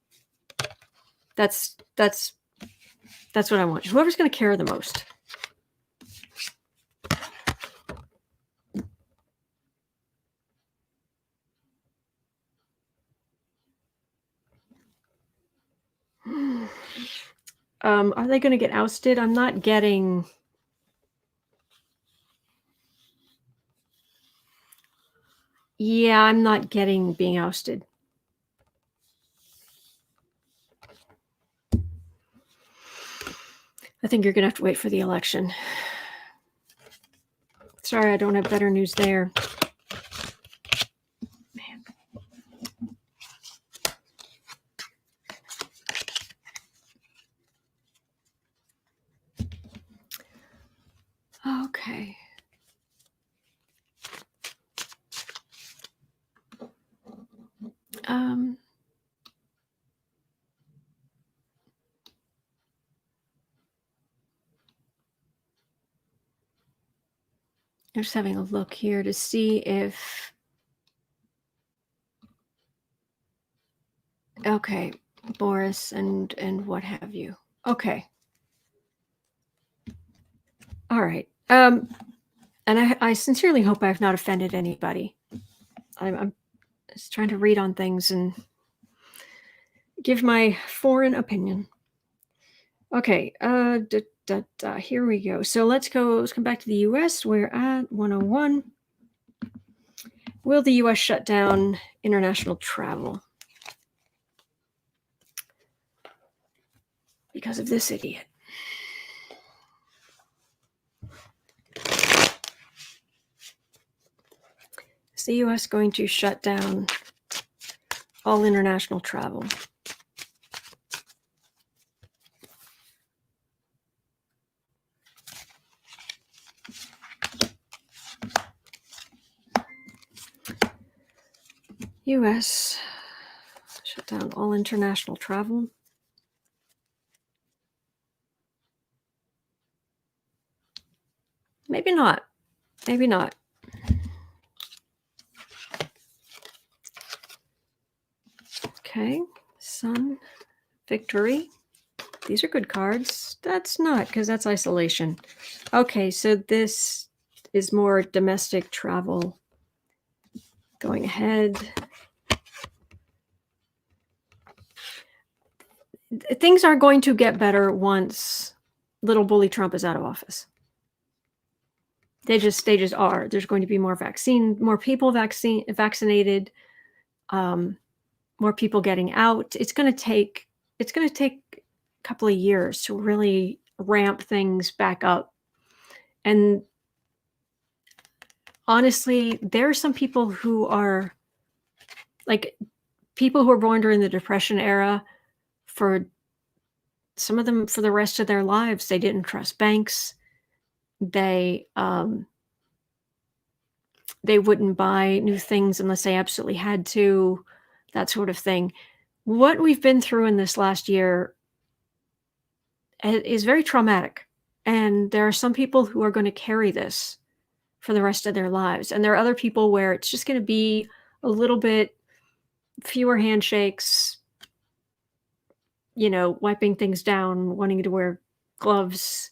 That's what I want. Whoever's going to care the most. Are they going to get ousted? I'm not getting. Yeah, I'm not getting being ousted. I think you're going to have to wait for the election. Sorry, I don't have better news there. Man. Okay. just having a look here to see if... Okay, Boris and what have you. Okay. All right. And I sincerely hope I've not offended anybody. I'm just trying to read on things and give my foreign opinion. Okay. Here we go. So let's come back to the U.S. We're at 101. Will the U.S. shut down international travel because of this idiot? Is the U.S. going to shut down all international travel? U.S. shut down all international travel. Maybe not. Maybe not. Okay. Sun. Victory. These are good cards. That's not, because that's isolation. Okay, so this is more domestic travel. Going ahead. Things are going to get better once little bully Trump is out of office. They just are. There's going to be more people vaccinated, more people getting out. It's going to take a couple of years to really ramp things back up. And honestly, there are some people who are like people who were born during the Depression era. For some of them, for the rest of their lives, they didn't trust banks. They wouldn't buy new things unless they absolutely had to, that sort of thing. What we've been through in this last year is very traumatic. And there are some people who are going to carry this for the rest of their lives. And there are other people where it's just going to be a little bit fewer handshakes, wiping things down, wanting to wear gloves.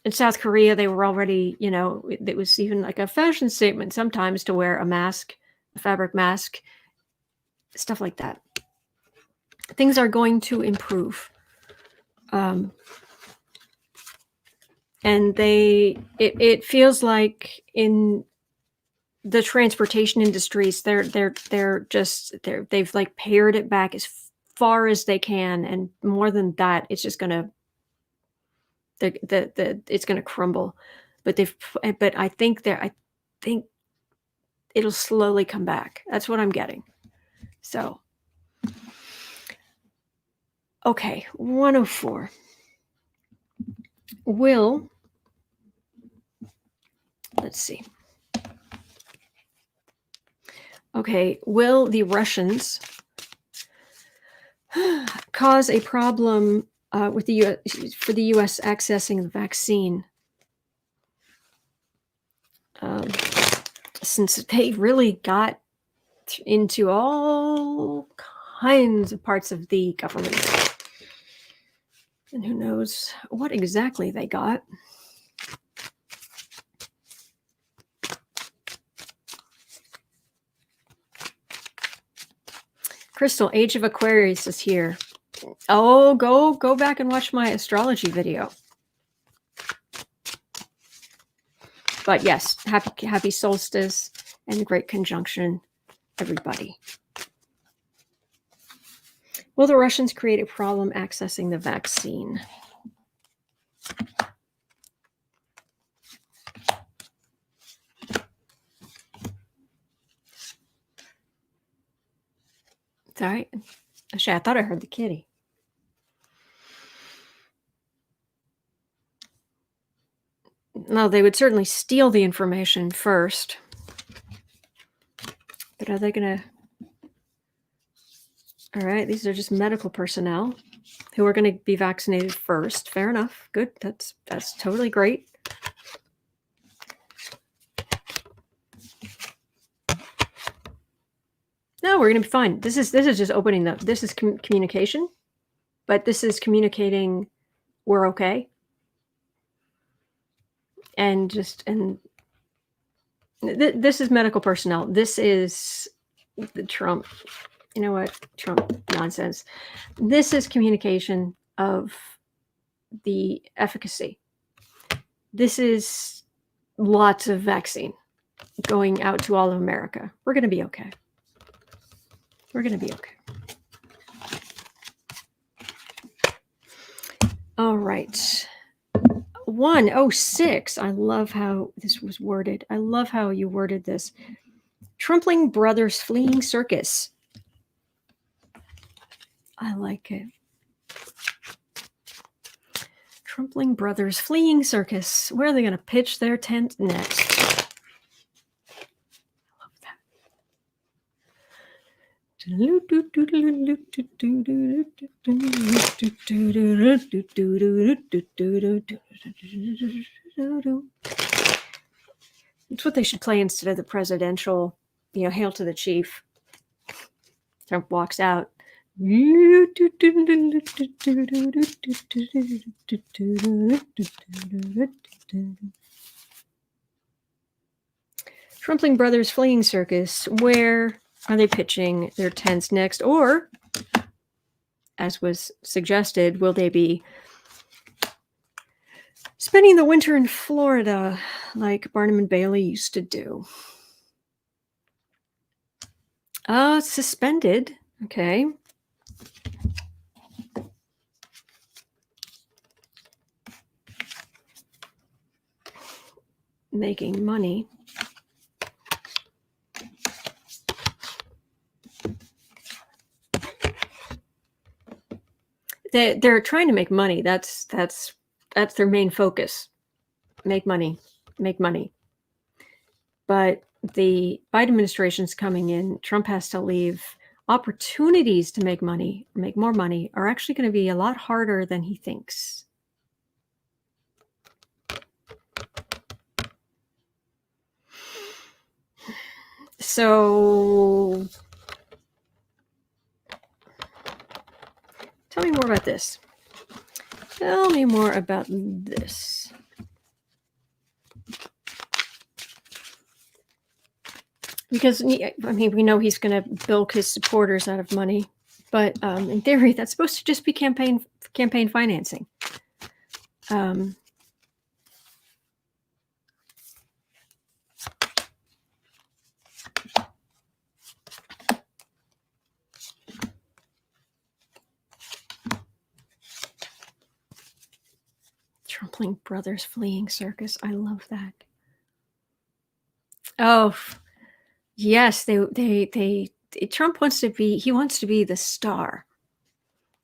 In South Korea, they were already, it was even like a fashion statement sometimes to wear a mask, a fabric mask, stuff like that. Things are going to improve. And it feels like in the transportation industries, they've like pared it back as far as they can, and more than that, it's just gonna it's gonna crumble. But I think it'll slowly come back. That's what I'm getting. So, okay, 104. Let's see. Okay, will the Russians cause a problem with the U.S. for the U.S. accessing the vaccine? Since they really got into all kinds of parts of the government, and who knows what exactly they got. Crystal, Age of Aquarius is here. Oh, go back and watch my astrology video. But yes, happy solstice and great conjunction, everybody. Will the Russians create a problem accessing the vaccine? It's all right. Actually, I thought I heard the kitty. No, they would certainly steal the information first. But are they going to... All right, these are just medical personnel who are going to be vaccinated first. Fair enough. Good. That's totally great. No, we're going to be fine. This is just opening the. This is communication, but this is communicating we're okay, and this is medical personnel. This is the Trump. You know what? Trump nonsense. This is communication of the efficacy. This is lots of vaccine going out to all of America. We're going to be okay. We're going to be okay. All right. 106. I love how this was worded. I love how you worded this. Trumpling brothers fleeing circus. I like it. Trumpling brothers fleeing circus. Where are they going to pitch their tent next? I love that. It's what they should play instead of the presidential, Hail to the Chief. Trump walks out. Trumpling brothers fleeing circus. Where are they pitching their tents next? Or, as was suggested, will they be spending the winter in Florida like Barnum and Bailey used to do? Suspended. Okay. Making money. They're trying to make money. That's their main focus. Make money. But the Biden administration's coming in. Trump has to leave. Opportunities to make money, make more money, are actually going to be a lot harder than he thinks. So, tell me more about this. Tell me more about this. Because, we know he's going to bilk his supporters out of money. But in theory, that's supposed to just be campaign financing. Trumpling brothers fleeing circus. I love that. Oh, yes, Trump wants to be the star.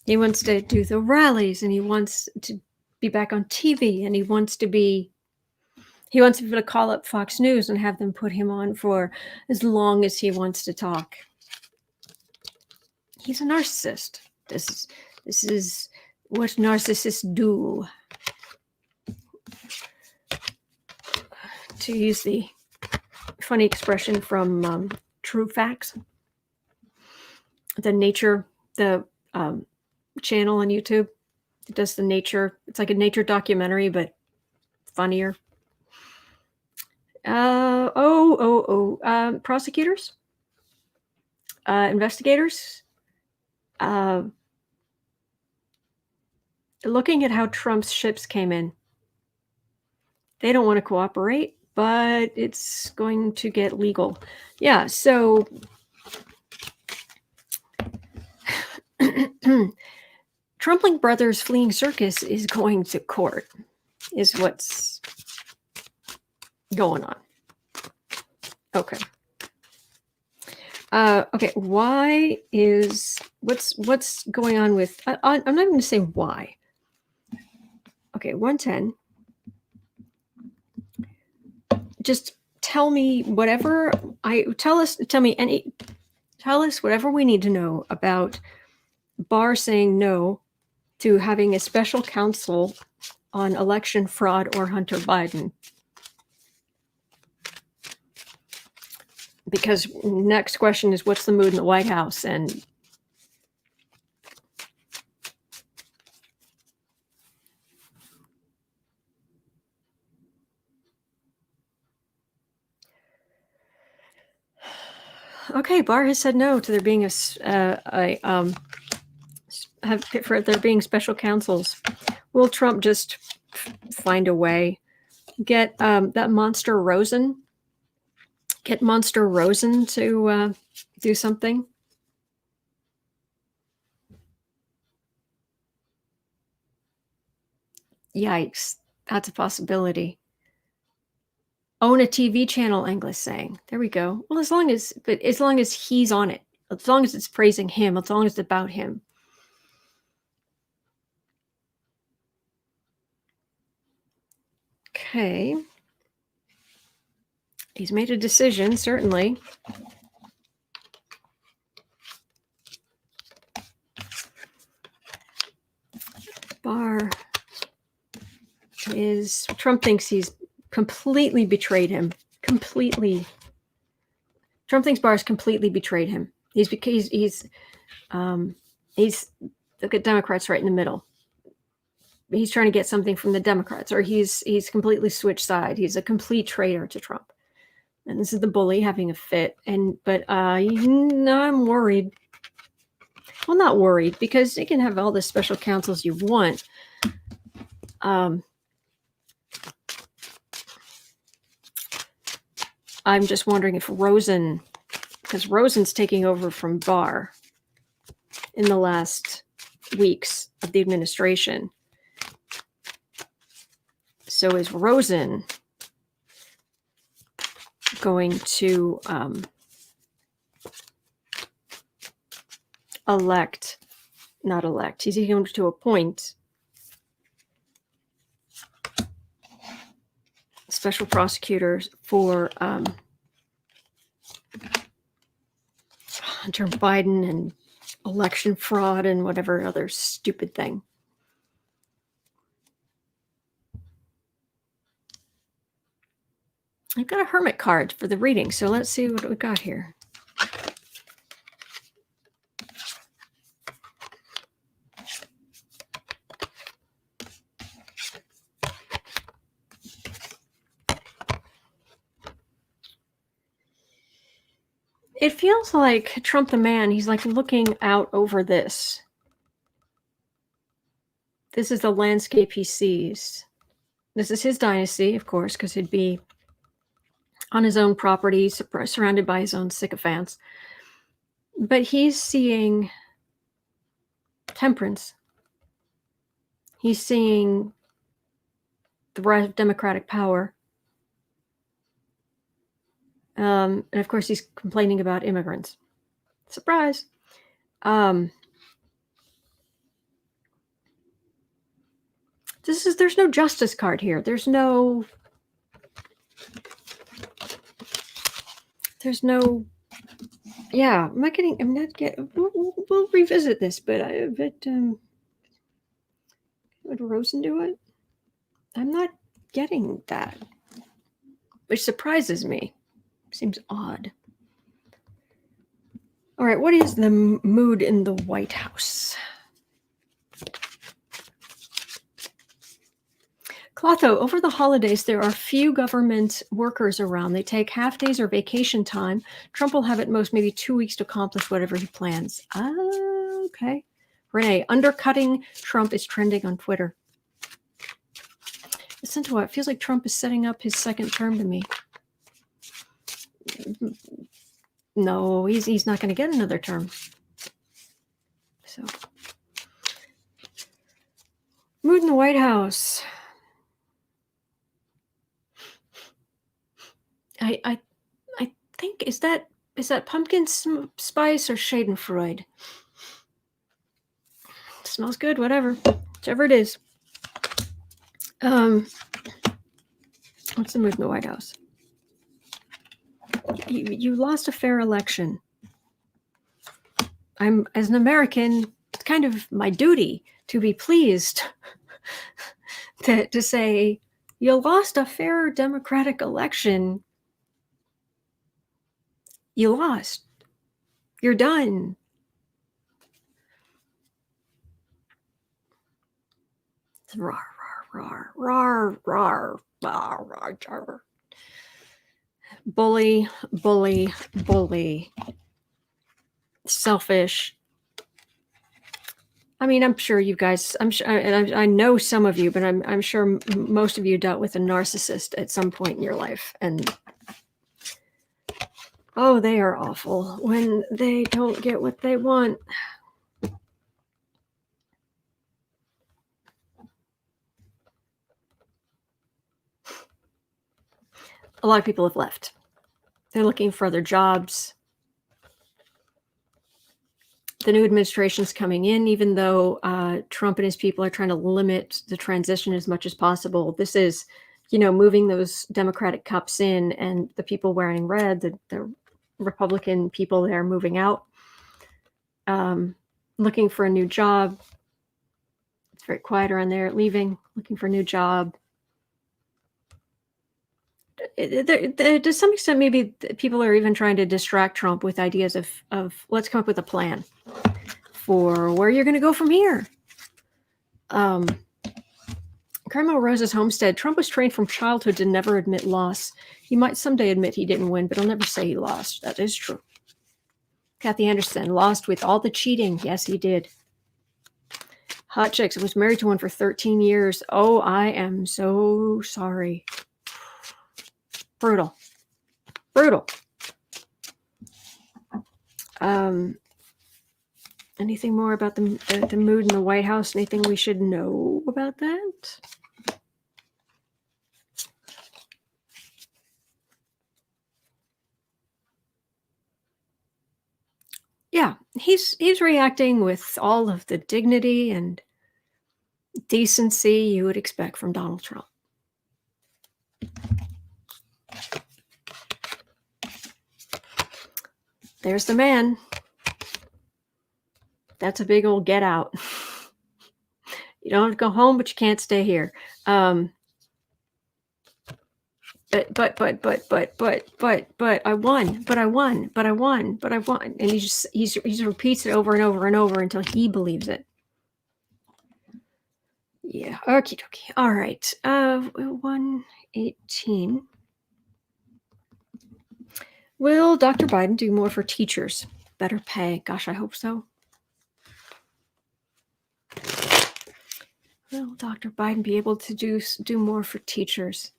He wants to do the rallies, and he wants to be back on TV, and he wants to be able to call up Fox News and have them put him on for as long as he wants to talk. He's a narcissist. This is what narcissists do. To use the funny expression from True Facts, the channel on YouTube. It does the nature. It's like a nature documentary, but funnier. Prosecutors, investigators, looking at how Trump's ships came in. They don't want to cooperate, but it's going to get legal. Yeah, so Trumpling brothers fleeing circus is going to court, is what's going on. Okay. Okay, what's going on with, I'm not going to say why. Okay, 110. Just tell me whatever tell us whatever we need to know about Barr saying no to having a special counsel on election fraud or Hunter Biden. because next question is, what's the mood in the White House? And okay, Barr has said no to there being for there being special counsels. Will Trump just find a way? Get that monster Rosen? Get Monster Rosen to do something? Yikes, that's a possibility. Own a TV channel, English saying. There we go. Well, as long as he's on it, as long as it's praising him, as long as it's about him. Okay. He's made a decision, certainly. Barr Trump thinks he's completely betrayed him. Completely. Trump thinks Barr's completely betrayed him. He's look at Democrats right in the middle. He's trying to get something from the Democrats, or he's completely switched side. He's a complete traitor to Trump. And this is the bully having a fit. But I'm worried. Well, not worried, because you can have all the special counsels you want. I'm just wondering if Rosen, because Rosen's taking over from Barr in the last weeks of the administration. So is Rosen going to he's going to appoint special prosecutors for Hunter Biden and election fraud and whatever other stupid thing. I've got a hermit card for the reading, so let's see what we got here. It feels like Trump the man, he's like looking out over this. This is the landscape he sees. This is his dynasty, of course, because he'd be on his own property, surrounded by his own sycophants. But he's seeing temperance. He's seeing the rise of democratic power. And of course, he's complaining about immigrants. Surprise. There's no justice card here. There's no, yeah, I'm not getting, we'll revisit this, but would Rosen do it? I'm not getting that, which surprises me. Seems odd. All right, what is the mood in the White House? Clotho, over the holidays, there are few government workers around. They take half days or vacation time. Trump will have at most maybe 2 weeks to accomplish whatever he plans. Okay. Renee, undercutting Trump is trending on Twitter. Listen to what? It feels like Trump is setting up his second term to me. No, he's not going to get another term. So, mood in the White House. I think is that pumpkin spice or Schadenfreude? It smells good, whatever, whichever it is. What's the mood in the White House? You lost a fair election. As an American, it's kind of my duty to be pleased to say you lost a fair democratic election. You lost. You're done. Rawr, rawr, rawr, rawr, rawr, rawr, rawr. Bully, bully, bully. Selfish. I mean, I'm sure you guys, I'm sure, and I know some of you, but I'm sure most of you dealt with a narcissist at some point in your life. And oh, they are awful when they don't get what they want. A lot of people have left. They're looking for other jobs. The new administration's coming in, even though Trump and his people are trying to limit the transition as much as possible. This is, moving those Democratic cups in, and the people wearing red, the Republican people there moving out, looking for a new job. It's very quiet around there, leaving, looking for a new job. To some extent, maybe people are even trying to distract Trump with ideas of let's come up with a plan for where you're going to go from here. Grandma Rose's homestead. Trump was trained from childhood to never admit loss. He might someday admit he didn't win, but he'll never say he lost. That is true. Kathy Anderson lost with all the cheating. Yes, he did. Hot Chicks was married to one for 13 years. Oh, I am so sorry. Brutal. Anything more about the mood in the White House? Anything we should know about that? Yeah, he's reacting with all of the dignity and decency you would expect from Donald Trump. There's the man. That's a big old get out. You don't have to go home, but you can't stay here. But I won. And he repeats it over and over and over until he believes it. Yeah. Okie dokie. All right. 118. Will Dr. Biden do more for teachers? Better pay. Gosh, I hope so. Will Dr. Biden be able to do more for teachers?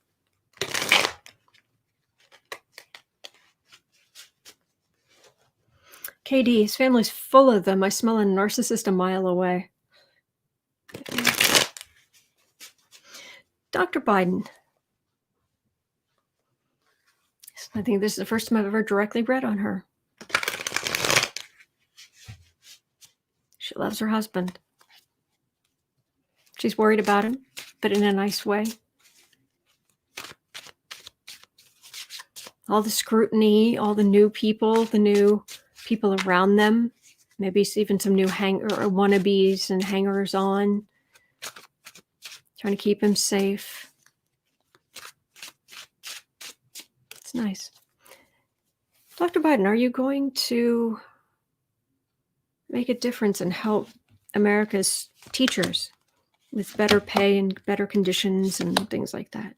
KD, his family's full of them. I smell a narcissist a mile away. Dr. Biden. I think this is the first time I've ever directly read on her. She loves her husband. She's worried about him, but in a nice way. All the scrutiny, all the new people around them, maybe even some new wannabes and hangers on, trying to keep him safe. It's nice. Dr. Biden, are you going to make a difference and help America's teachers with better pay and better conditions and things like that?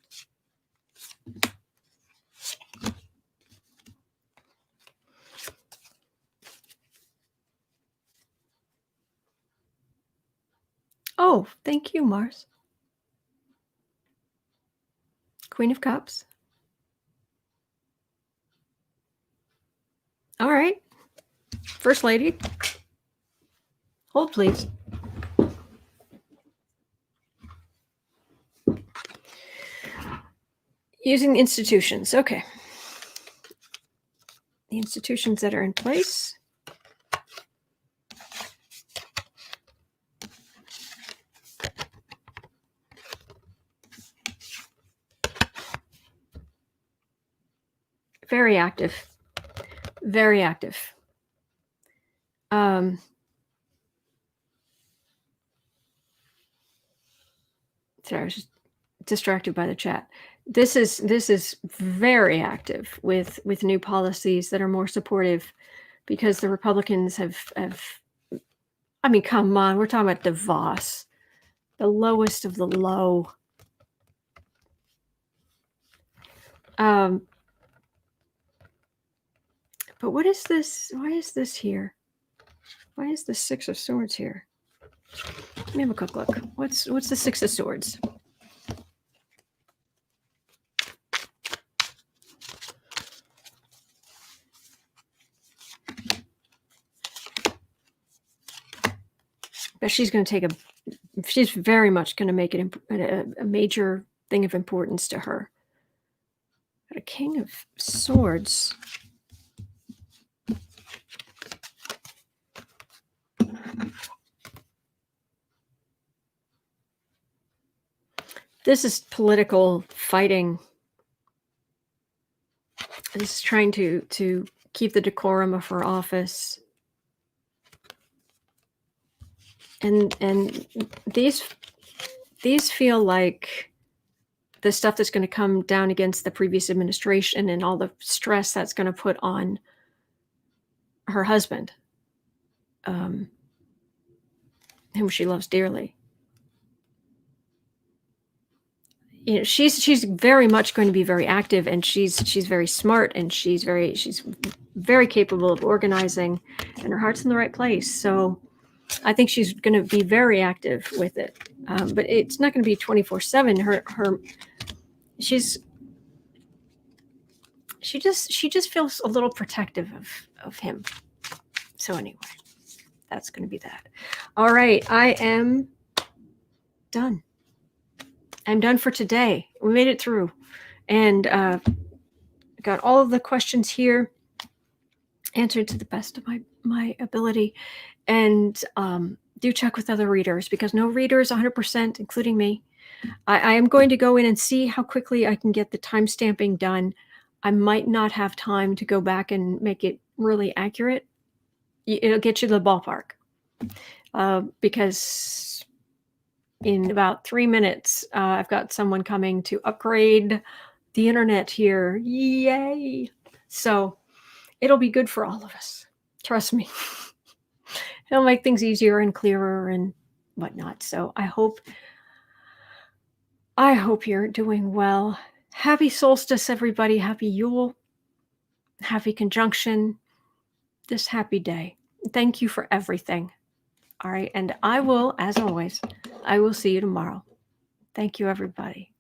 Oh, thank you, Mars. Queen of Cups. All right. First Lady. Hold, please. Using the institutions. Okay. The institutions that are in place. Very active. Very active. Sorry, I was just distracted by the chat. this is very active with new policies that are more supportive, because the Republicans have I mean, come on, we're talking about DeVos, the lowest of the low. But what is this? Why is this here? Why is the Six of Swords here? Let me have a quick look. What's the Six of Swords? But she's going to take she's very much going to make it a major thing of importance to her. But a King of Swords. This is political fighting. This is trying to keep the decorum of her office. And these feel like the stuff that's going to come down against the previous administration and all the stress that's going to put on her husband, whom she loves dearly. You know, she's very much going to be very active, and she's very smart, and she's very capable of organizing, and her heart's in the right place. So I think she's going to be very active with it, but it's not going to be 24/7. She just feels a little protective of him. So anyway, that's going to be that. All right, I am done. I'm done for today. We made it through, and got all of the questions here answered to the best of my ability. And do check with other readers, because no reader is 100%, including me. I am going to go in and see how quickly I can get the time stamping done. I might not have time to go back and make it really accurate. It'll get you to the ballpark, because in about 3 minutes, I've got someone coming to upgrade the internet here. Yay! So it'll be good for all of us. Trust me. It'll make things easier and clearer and whatnot. So I hope you're doing well. Happy solstice, everybody. Happy Yule. Happy conjunction. This happy day. Thank you for everything. All right. And I will, as always, I will see you tomorrow. Thank you, everybody.